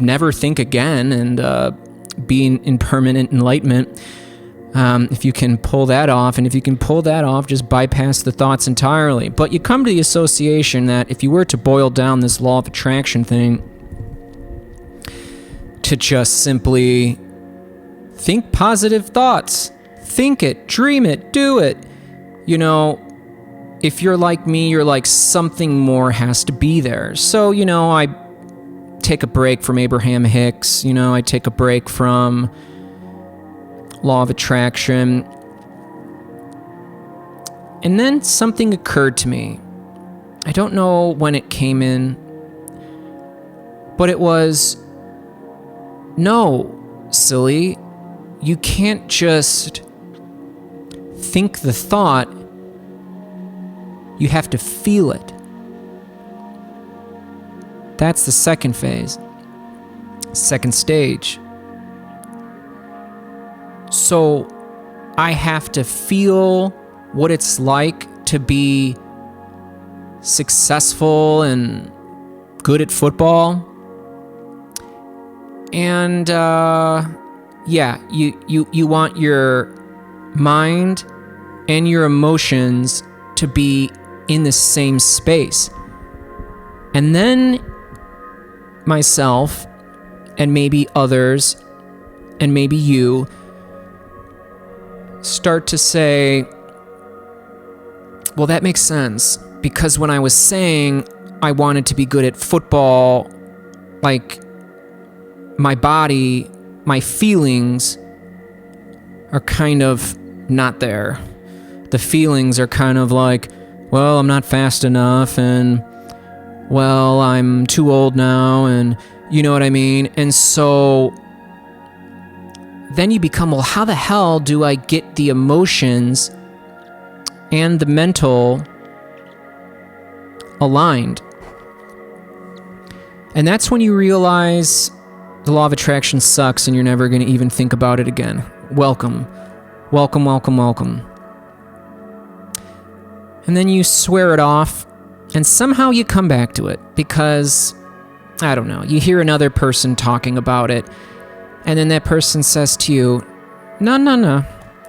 never think again and be in permanent enlightenment. If you can pull that off, and if you can pull that off, just bypass the thoughts entirely. But you come to the association that if you were to boil down this law of attraction thing to just simply think positive thoughts, think it, dream it, do it. If you're like me, you're like, something more has to be there. So, I take a break from Abraham Hicks, I take a break from law of attraction. And then something occurred to me. I don't know when it came in, but it was, no, silly, you can't just think the thought, you have to feel it. That's the second phase, second stage. So I have to feel what it's like to be successful and good at football. And you want your mind and your emotions to be in the same space. And then myself, and maybe others, and maybe you, start to say, well, that makes sense, because when I was saying I wanted to be good at football, my body, my feelings are kind of not there. The feelings are kind of like, well, I'm not fast enough, and, well, I'm too old now, and you know what I mean? And so then you become, well, how the hell do I get the emotions and the mental aligned? And that's when you realize the law of attraction sucks and you're never going to even think about it again. Welcome. Welcome, welcome, welcome. And then you swear it off, and somehow you come back to it because, I don't know, you hear another person talking about it, and then that person says to you, no,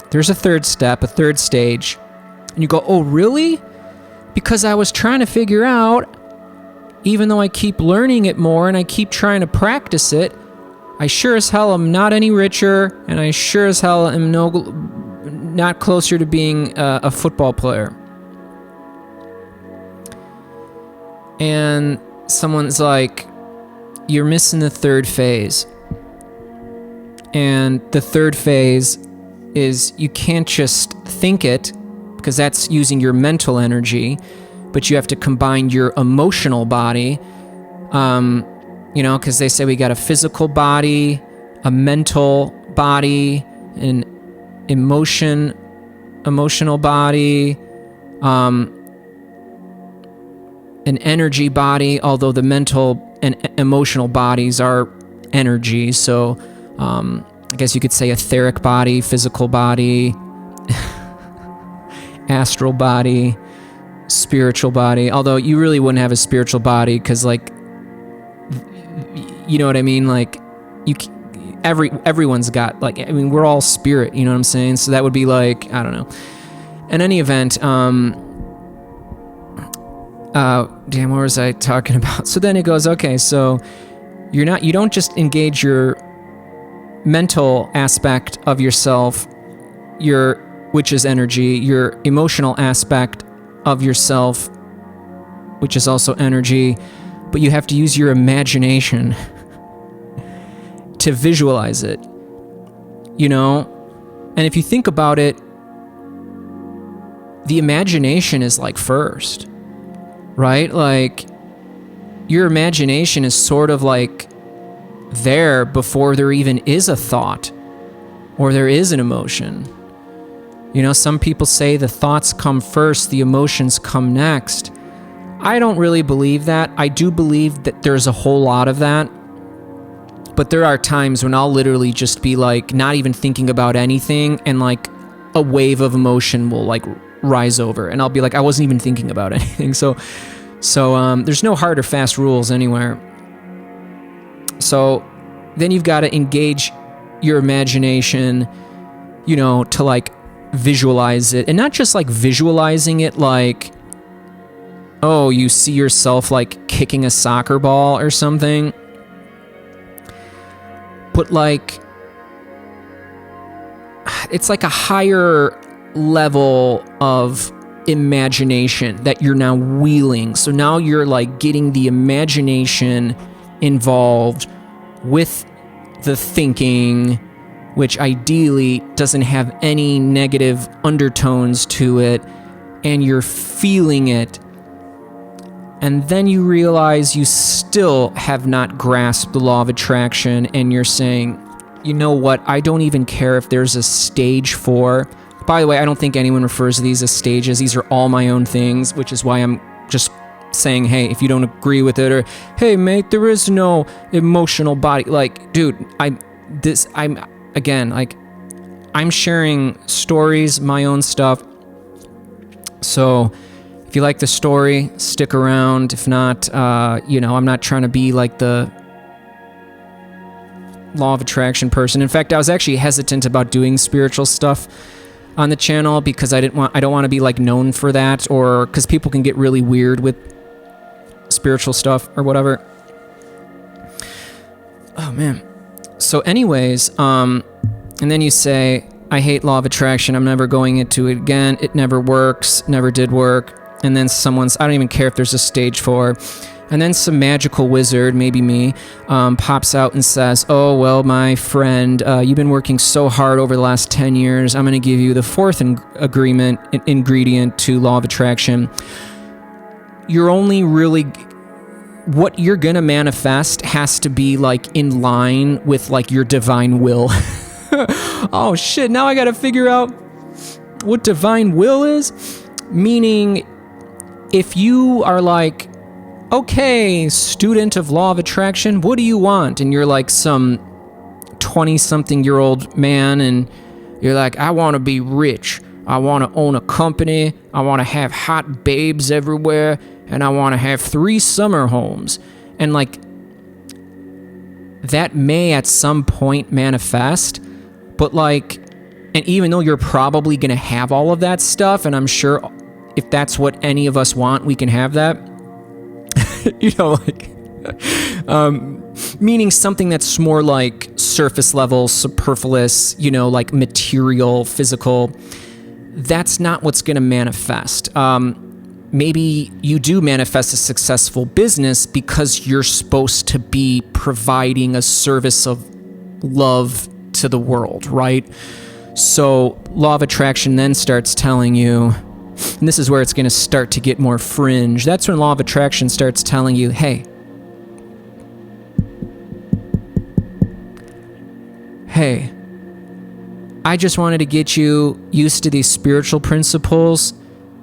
there's a third step, a third stage. And you go, oh, really? Because I was trying to figure out, even though I keep learning it more and I keep trying to practice it, I sure as hell am not any richer, and I sure as hell am not closer to being a football player. and someone's like, you're missing the third phase. And the third phase is you can't just think it, because that's using your mental energy, but you have to combine your emotional body, because they say we got a physical body, a mental body, an emotional body, an energy body, although the mental and emotional bodies are energy. So I guess you could say etheric body, physical body, astral body, spiritual body. Although you really wouldn't have a spiritual body because, like, you know what I mean? Like, everyone's got, like, I mean, we're all spirit, you know what I'm saying? So that would be like, I don't know. In any event, what was I talking about? So then it goes, okay, so you don't just engage your mental aspect of yourself, which is energy, your emotional aspect of yourself, which is also energy, but you have to use your imagination to visualize it, And if you think about it, the imagination is like first, right? Like, your imagination is sort of like there before there even is a thought or there is an emotion. Some people say the thoughts come first, the emotions come next. I don't really believe that. I do believe that there's a whole lot of that. But there are times when I'll literally just be like not even thinking about anything, and like a wave of emotion will like rise over, and I'll be like, I wasn't even thinking about anything. So there's no hard or fast rules anywhere. So then you've got to engage your imagination, to like visualize it, and not just like visualizing it like, oh, you see yourself like kicking a soccer ball or something, but like it's like a higher level of imagination that you're now wheeling. So now you're like getting the imagination involved with the thinking, which ideally doesn't have any negative undertones to it, and you're feeling it. And then you realize you still have not grasped the law of attraction, and you're saying, you know what, I don't even care if there's a stage 4. By the way, I don't think anyone refers to these as stages. These are all my own things, which is why I'm just saying, hey, if you don't agree with it, or hey, mate, there is no emotional body. Like, dude, I'm sharing stories, my own stuff. So if you like the story, stick around. If not, I'm not trying to be like the law of attraction person. In fact, I was actually hesitant about doing spiritual stuff on the channel because I don't want to be like known for that, or because people can get really weird with spiritual stuff or whatever. Oh man. So anyways, and then you say, I hate law of attraction, I'm never going into it again, it never works, never did work. And then I don't even care if there's a stage 4. And then some magical wizard, maybe me, pops out and says, oh, well, my friend, you've been working so hard over the last 10 years. I'm going to give you the 4th ingredient to law of attraction. You're only really... What you're going to manifest has to be, like, in line with, like, your divine will. Oh, shit, now I got to figure out what divine will is? Meaning, if you are like, okay, student of law of attraction, what do you want? And you're like some 20-something-year-old man, and you're like, I want to be rich. I want to own a company. I want to have hot babes everywhere. And I want to have 3 summer homes. And like, that may at some point manifest, but like, and even though you're probably going to have all of that stuff, and I'm sure if that's what any of us want, we can have that. Meaning something that's more like surface level, superfluous, like material, physical. That's not what's going to manifest. maybe you do manifest a successful business because you're supposed to be providing a service of love to the world, right? So law of attraction then starts telling you, and this is where it's going to start to get more fringe. That's when law of attraction starts telling you, hey, I just wanted to get you used to these spiritual principles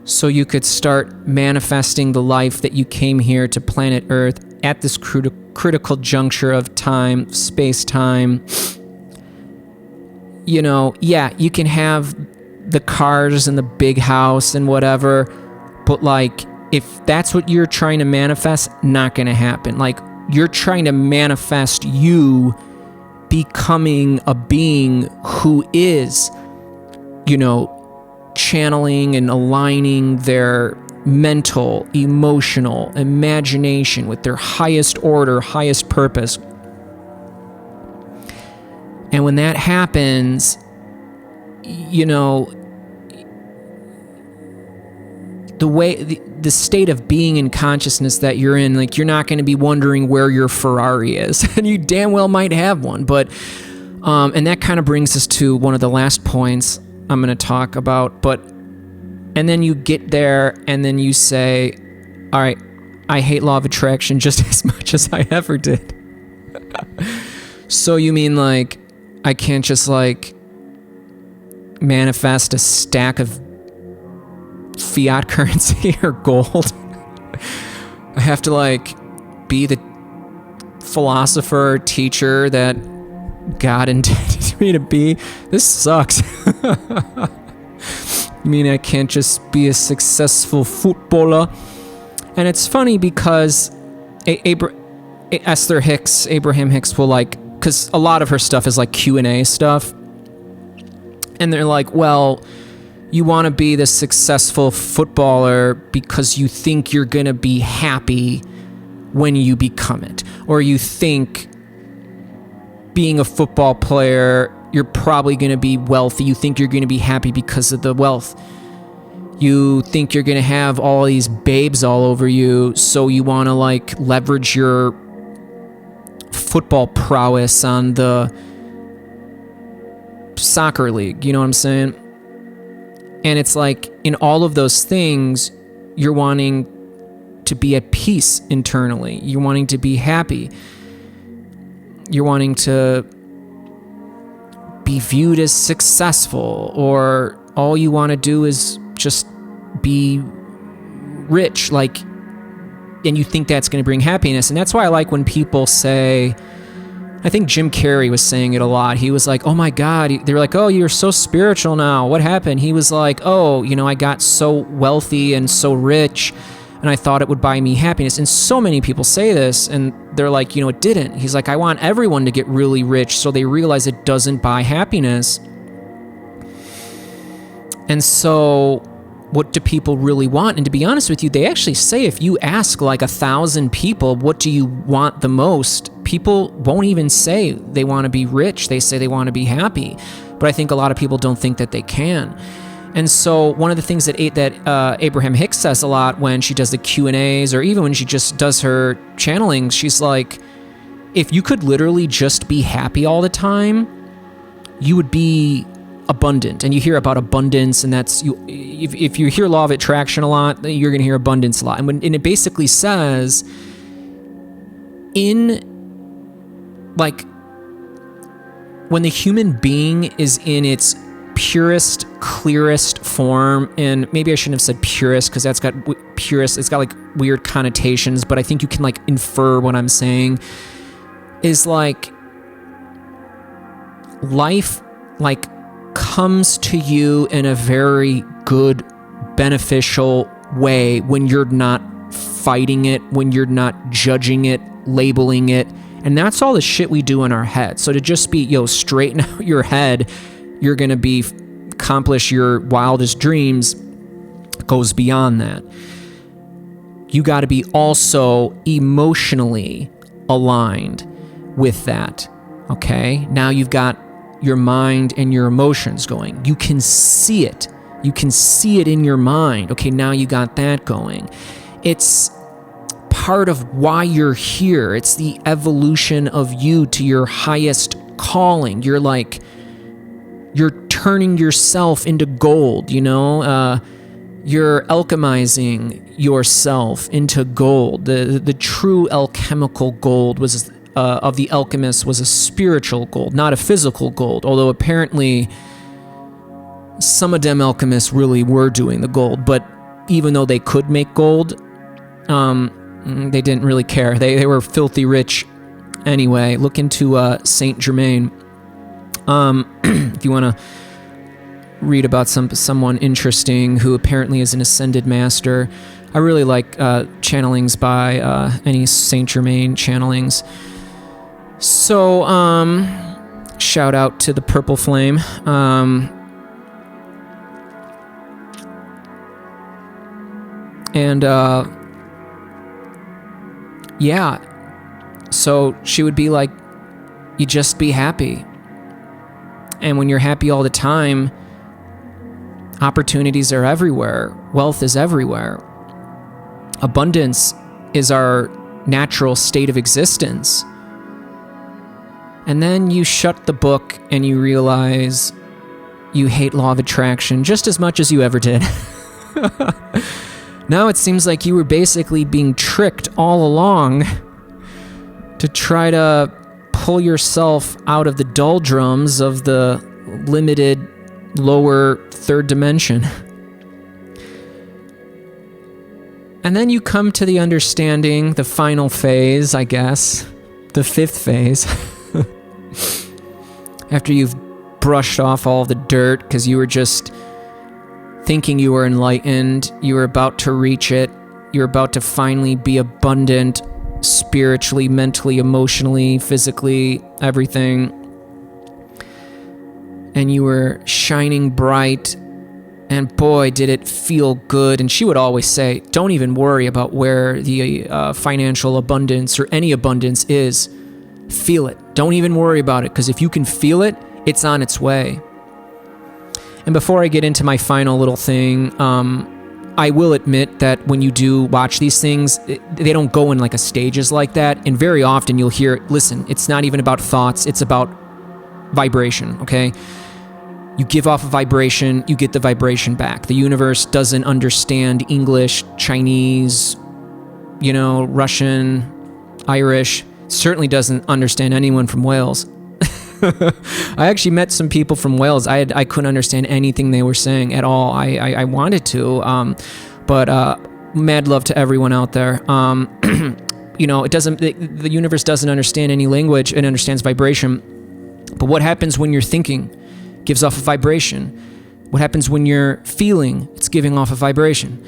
so you could start manifesting the life that you came here to planet Earth at this critical juncture of time, space-time. You know, yeah, you can have the cars and the big house and whatever, but like, if that's what you're trying to manifest, not going to happen. Like, you're trying to manifest you becoming a being who is, you know, channeling and aligning their mental, emotional, imagination with their highest order, highest purpose. And when that happens, you know, the state of being in consciousness that you're in, like, you're not going to be wondering where your Ferrari is, and you damn well might have one. But and that kind of brings us to one of the last points I'm going to talk about. But and then you get there, and then you say, all right, I hate law of attraction just as much as I ever did. So you mean, like, I can't just, like, manifest a stack of fiat currency or gold? I have to, like, be the philosopher, teacher that God intended me to be? This sucks. I mean, I can't just be a successful footballer. And it's funny because Abraham Hicks will, like, because a lot of her stuff is like Q&A stuff. And they're like, well, you want to be the successful footballer because you think you're going to be happy when you become it. Or you think being a football player, you're probably going to be wealthy. You think you're going to be happy because of the wealth. You think you're going to have all these babes all over you, so you want to, like, leverage your football prowess on the soccer league. You know what I'm saying? And it's like, in all of those things, you're wanting to be at peace internally. You're wanting to be happy. You're wanting to be viewed as successful, or all you want to do is just be rich, like, and you think that's going to bring happiness. And that's why I like when people say, I think Jim Carrey was saying it a lot. He was like, oh my God, they were like, oh, you're so spiritual now. What happened? He was like, oh, you know, I got so wealthy and so rich, and I thought it would buy me happiness. And so many people say this, and they're like, you know, it didn't. He's like, I want everyone to get really rich so they realize it doesn't buy happiness. And so what do people really want? And to be honest with you, they actually say, if you ask like 1,000 people, what do you want the most? People won't even say they want to be rich. They say they want to be happy. But I think a lot of people don't think that they can. And so one of the things that Abraham Hicks says a lot when she does the Q&As, or even when she just does her channeling, she's like, if you could literally just be happy all the time, you would be abundant. And you hear about abundance, and that's if you hear law of attraction a lot, you're going to hear abundance a lot. And it basically says, like, when the human being is in its purest, clearest form, and maybe I shouldn't have said purest, because that's got purest, it's got like weird connotations, but I think you can like infer what I'm saying, is like life like comes to you in a very good, beneficial way when you're not fighting it, when you're not judging it, labeling it. And that's all the shit we do in our head. So to just be, straighten out your head, you're going to accomplish your wildest dreams, goes beyond that. You got to be also emotionally aligned with that. Okay? Now you've got your mind and your emotions going. You can see it. You can see it in your mind. Okay, now you got that going. It's part of why you're here. It's the evolution of you to your highest calling. You're turning yourself into gold, you're alchemizing yourself into gold. The true alchemical gold was of the alchemists was a spiritual gold, not a physical gold, although apparently some of them alchemists really were doing the gold, but even though they could make gold, they didn't really care. They were filthy rich anyway. Look into Saint Germain if you want to read about someone interesting who apparently is an ascended master. I really like channelings by any Saint Germain channelings. So shout out to the Purple Flame. Yeah, so she would be like, you just be happy. And when you're happy all the time, opportunities are everywhere. Wealth is everywhere. Abundance is our natural state of existence. And then you shut the book and you realize you hate law of attraction just as much as you ever did. Now it seems like you were basically being tricked all along to try to pull yourself out of the doldrums of the limited lower third dimension. And then you come to the understanding, the final phase, I guess, the fifth phase, after you've brushed off all the dirt because you were just thinking you were enlightened, you were about to reach it, you're about to finally be abundant spiritually, mentally, emotionally, physically, everything. And you were shining bright, and boy, did it feel good. And she would always say, don't even worry about where the financial abundance or any abundance is. Feel it. Don't even worry about it, because if you can feel it, it's on its way. And before I get into my final little thing, I will admit that when you do watch these things, they don't go in like a stages like that. And very often you'll hear, listen, it's not even about thoughts, it's about vibration, okay? You give off a vibration, you get the vibration back. The universe doesn't understand English, Chinese, Russian, Irish. Certainly doesn't understand anyone from Wales. I actually met some people from Wales. I couldn't understand anything they were saying at all. I wanted to, but mad love to everyone out there. It doesn't. The universe doesn't understand any language. It understands vibration. But what happens when you're thinking? Gives off a vibration. What happens when you're feeling? It's giving off a vibration.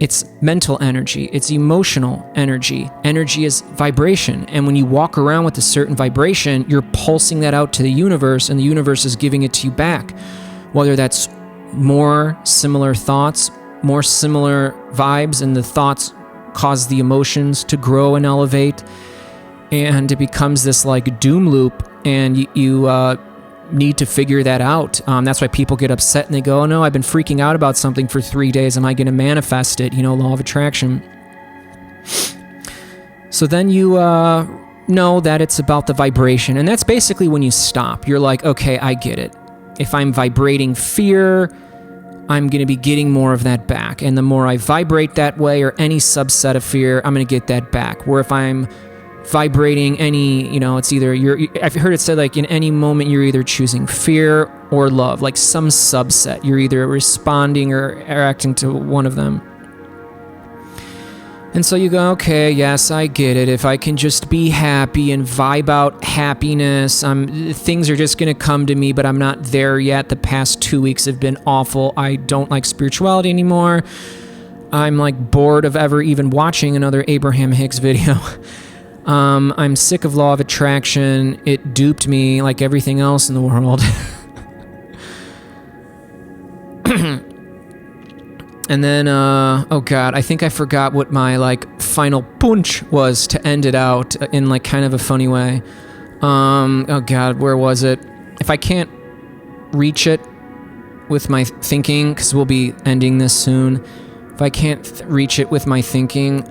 It's mental energy. It's emotional energy. Energy is vibration. And when you walk around with a certain vibration, you're pulsing that out to the universe, and the universe is giving it to you back. Whether that's more similar thoughts, more similar vibes, and the thoughts cause the emotions to grow and elevate, and it becomes this like doom loop, and you need to figure that out. That's why people get upset and they go, oh no, I've been freaking out about something for 3 days. Am I going to manifest it? Law of attraction. So then you know that it's about the vibration. And that's basically when you stop. You're like, okay, I get it. If I'm vibrating fear, I'm going to be getting more of that back. And the more I vibrate that way, or any subset of fear, I'm going to get that back. Where if I'm vibrating any, it's either I've heard it said like in any moment you're either choosing fear or love, like some subset. You're either responding or acting to one of them. And so you go, okay, yes, I get it. If I can just be happy and vibe out happiness, things are just going to come to me, but I'm not there yet. The past 2 weeks have been awful. I don't like spirituality anymore. I'm like bored of ever even watching another Abraham Hicks video. I'm sick of law of attraction. It duped me like everything else in the world. And then, oh God, I think I forgot what my like final punch was to end it out in like kind of a funny way. Oh God, where was it? If I can't reach it with my thinking, because we'll be ending this soon, if I can't reach it with my thinking,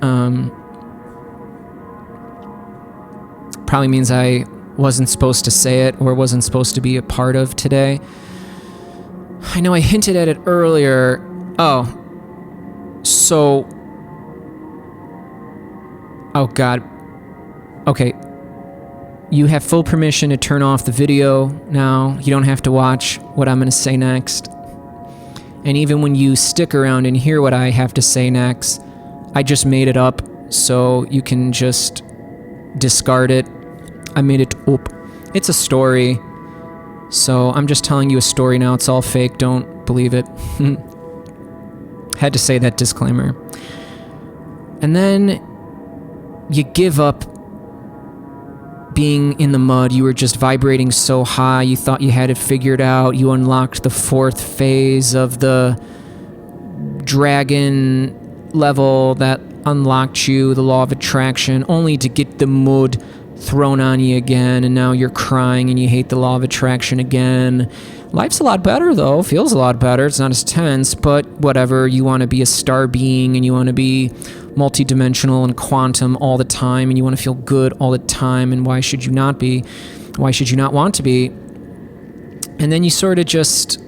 probably means I wasn't supposed to say it or wasn't supposed to be a part of today. I know I hinted at it earlier. Oh, God. Okay. You have full permission to turn off the video now. You don't have to watch what I'm going to say next. And even when you stick around and hear what I have to say next, I just made it up, so you can just discard it. I made it up. It's a story. So I'm just telling you a story now. It's all fake. Don't believe it. Had to say that disclaimer. And then you give up being in the mud. You were just vibrating so high. You thought you had it figured out. You unlocked the 4th phase of the dragon level that unlocked you, the law of attraction, only to get the mud thrown on you again, and now you're crying and you hate the law of attraction again. Life's a lot better, though. Feels a lot better. It's not as tense, but whatever. You want to be a star being, and you want to be multidimensional and quantum all the time, and you want to feel good all the time, and why should you not be? Why should you not want to be? And then you sort of just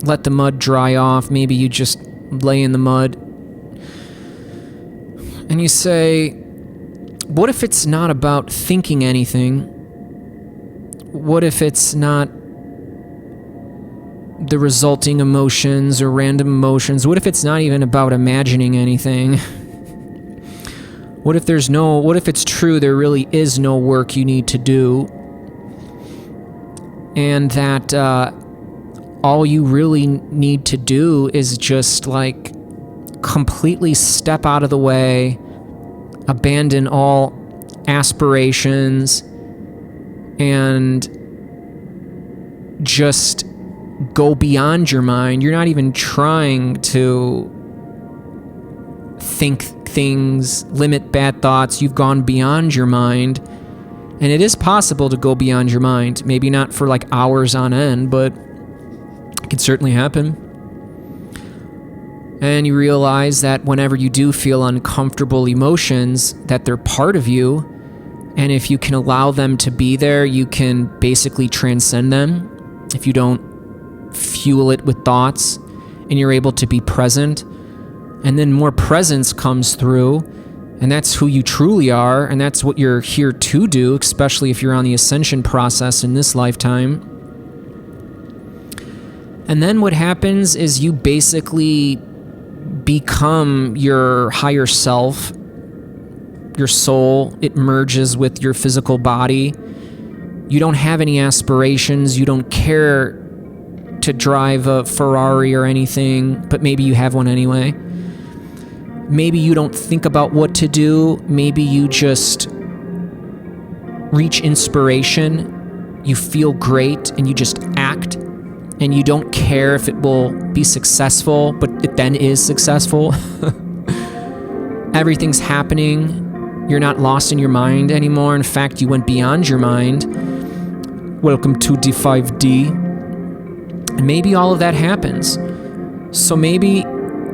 let the mud dry off. Maybe you just lay in the mud and you say, what if it's not about thinking anything? What if it's not the resulting emotions or random emotions? What if it's not even about imagining anything? What if it's true there really is no work you need to do, and that all you really need to do is just like completely step out of the way, abandon all aspirations, and just go beyond your mind. You're not even trying to think things, limit bad thoughts. You've gone beyond your mind. And it is possible to go beyond your mind. Maybe not for like hours on end, but it can certainly happen. And you realize that whenever you do feel uncomfortable emotions, that they're part of you. And if you can allow them to be there, you can basically transcend them. If you don't fuel it with thoughts, and you're able to be present, and then more presence comes through, and that's who you truly are, and that's what you're here to do, especially if you're on the ascension process in this lifetime. And then what happens is you basically become your higher self, your soul. It merges with your physical body. You don't have any aspirations. You don't care to drive a Ferrari or anything, but maybe you have one anyway. Maybe you don't think about what to do. Maybe you just reach inspiration. You feel great and you just act, and you don't care if it will be successful, but it then is successful. Everything's happening. You're not lost in your mind anymore. In fact, you went beyond your mind. Welcome to D5D. And maybe all of that happens. So maybe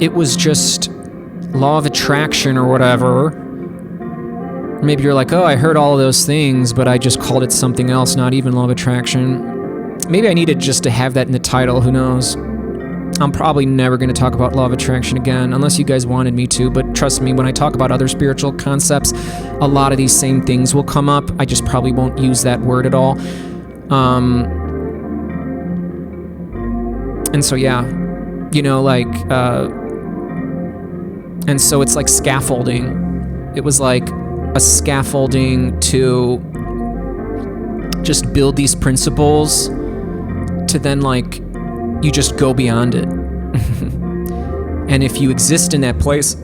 it was just law of attraction or whatever. Maybe you're like, oh, I heard all of those things, but I just called it something else, not even law of attraction. Maybe I needed just to have that in the title, who knows? I'm probably never going to talk about law of attraction again, unless you guys wanted me to, but trust me, when I talk about other spiritual concepts, a lot of these same things will come up. I just probably won't use that word at all. And so, yeah, and so it's like scaffolding. It was like a scaffolding to just build these principles to then, like, you just go beyond it. And if you exist in that place,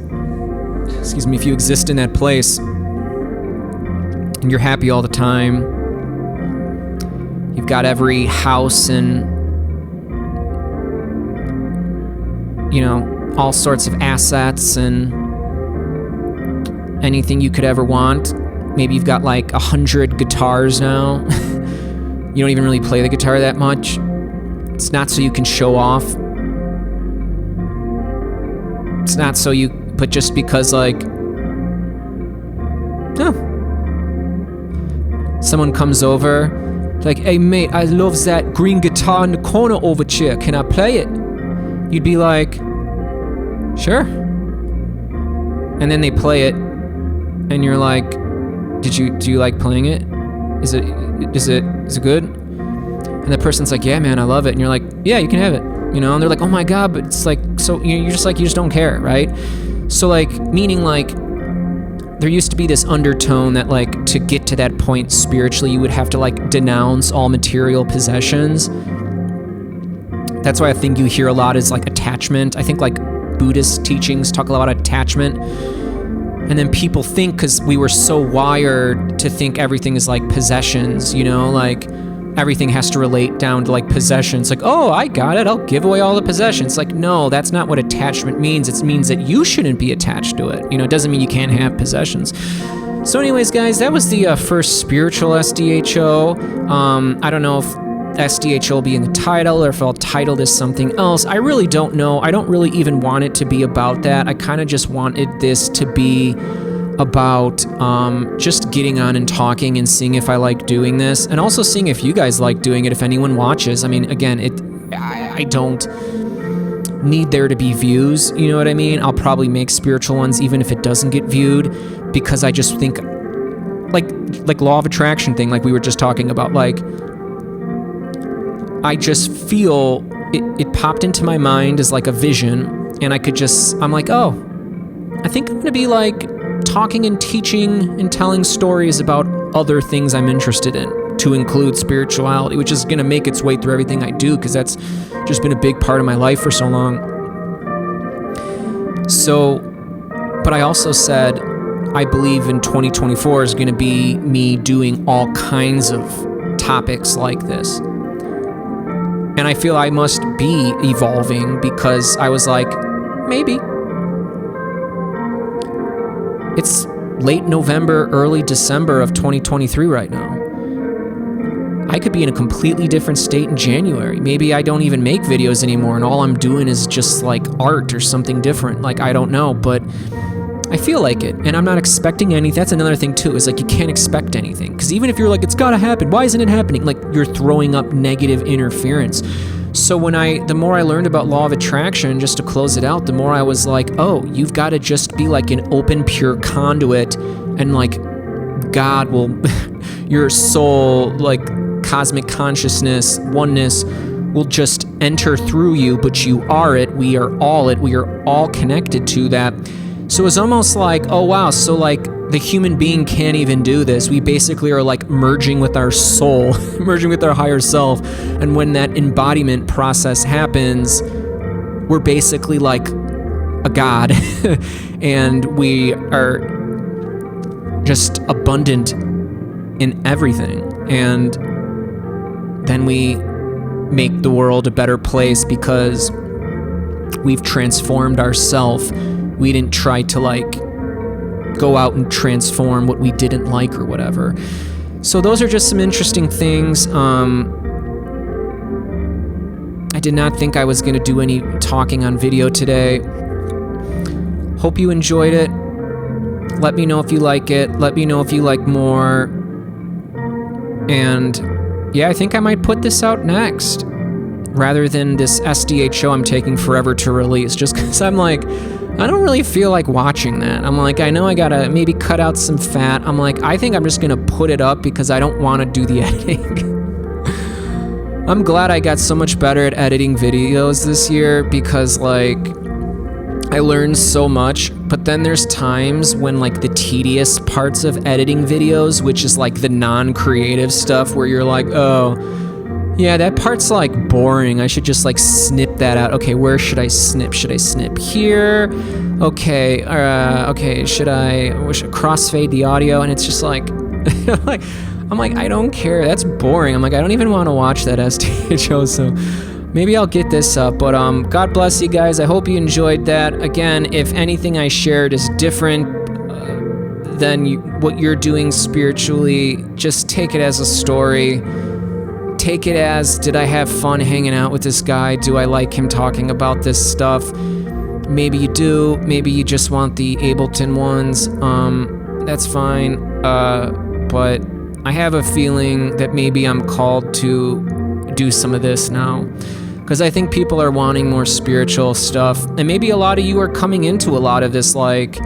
and you're happy all the time, you've got every house and all sorts of assets and anything you could ever want. Maybe you've got like 100 guitars now. You don't even really play the guitar that much. It's not so you can show off. It's not so you, but just because like, no. Someone comes over, like, hey mate, I love that green guitar in the corner over there. Can I play it? You'd be like, sure. And then they play it, and you're like, do you like playing it? Is it good? And the person's like, yeah, man, I love it. And you're like, yeah, you can have it. You know, and they're like, oh my God, but it's like, so you're just like, you just don't care, right? So like, meaning like, there used to be this undertone that like, to get to that point spiritually, you would have to like denounce all material possessions. That's why I think you hear a lot is like attachment. I think like Buddhist teachings talk a lot about attachment. And then people think, because we were so wired to think everything is like possessions, you know, like everything has to relate down to like possessions. Like, oh, I got it, I'll give away all the possessions. Like, no, that's not what attachment means. It means that you shouldn't be attached to it. You know, it doesn't mean you can't have possessions. So anyways, guys, that was the first spiritual SDHO. I don't know if SDHO will be in the title or if I'll title this something else. I really don't know. I don't really even want it to be about that. I kind of just wanted this to be about just getting on and talking and seeing if I like doing this, and also seeing if you guys like doing it, if anyone watches. I mean, again, I don't need there to be views, you know what I mean? I'll probably make spiritual ones even if it doesn't get viewed, because I just think like law of attraction thing, like we were just talking about, like I just feel it popped into my mind as like a vision, and I'm like, oh, I think I'm gonna be like talking and teaching and telling stories about other things I'm interested in, to include spirituality, which is gonna make its way through everything I do, because that's just been a big part of my life for so long. So, but I also said, I believe in 2024 is gonna be me doing all kinds of topics like this. And I feel I must be evolving, because I was like, maybe. It's late November, early December of 2023 right now. I could be in a completely different state in January. Maybe I don't even make videos anymore and all I'm doing is just like art or something different. Like, I don't know, but I feel like it, and I'm not expecting anything. That's another thing too, is like you can't expect anything, because even if you're like, it's gotta happen, why isn't it happening? Like, you're throwing up negative interference. So the more I learned about law of attraction, just to close it out, the more I was like, oh, you've got to just be like an open, pure conduit, and like God will, your soul, like cosmic consciousness, oneness will just enter through you, but you are it. We are all connected to that. So it's almost like, oh wow, so like the human being can't even do this. We basically are like merging with our soul, merging with our higher self. And when that embodiment process happens, we're basically like a god and we are just abundant in everything. And then we make the world a better place because we've transformed ourselves. We didn't try to like go out and transform what we didn't like or whatever. So those are just some interesting things. I did not think I was going to do any talking on video today. Hope you enjoyed it. Let me know if you like it. Let me know if you like more. And yeah, I think I might put this out next rather than this SDHO I'm taking forever to release, just because I'm like, I don't really feel like watching that. I'm like, I know I gotta maybe cut out some fat. I'm like, I think I'm just gonna put it up because I don't want to do the editing. I'm glad I got so much better at editing videos this year, because like I learned so much. But then there's times when like the tedious parts of editing videos, which is like the non-creative stuff where you're like, oh yeah, that part's like boring. I should just like snip that out. Okay, where should I snip? Should I snip here? Okay, should I crossfade the audio? And it's just like, I'm like, I don't care. That's boring. I'm like, I don't even want to watch that SDHO. So maybe I'll get this up. But God bless you guys. I hope you enjoyed that. Again, if anything I shared is different than what you're doing spiritually, just take it as a story. take it as, did I have fun hanging out with this guy? Do I like him talking about this stuff? Maybe you do. Maybe you just want the Ableton ones. That's fine. But I have a feeling that maybe I'm called to do some of this now, because I think people are wanting more spiritual stuff, and maybe a lot of you are coming into a lot of this like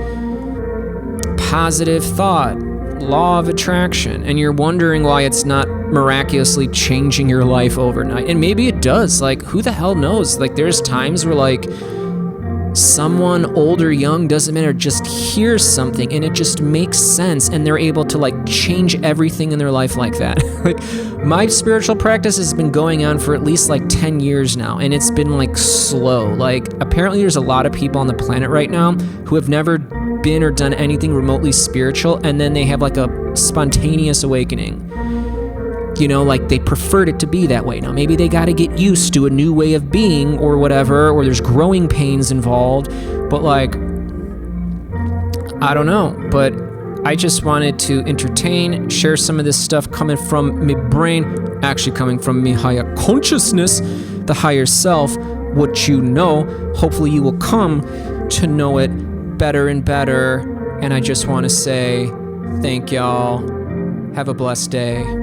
positive thought, law of attraction, and you're wondering why it's not miraculously changing your life overnight. And maybe it does. Like, who the hell knows? Like, there's times where like someone old or young, doesn't matter, just hears something and it just makes sense, and they're able to like change everything in their life like that. Like, my spiritual practice has been going on for at least like 10 years now, and it's been like slow. Like, apparently there's a lot of people on the planet right now who have never been or done anything remotely spiritual, and then they have like a spontaneous awakening. You know, like they preferred it to be that way. Now, maybe they got to get used to a new way of being or whatever, or there's growing pains involved. But like, I don't know. But I just wanted to entertain, share some of this stuff coming from my brain, actually coming from me higher consciousness, the higher self, what you know. Hopefully you will come to know it better and better. And I just want to say thank y'all. Have a blessed day.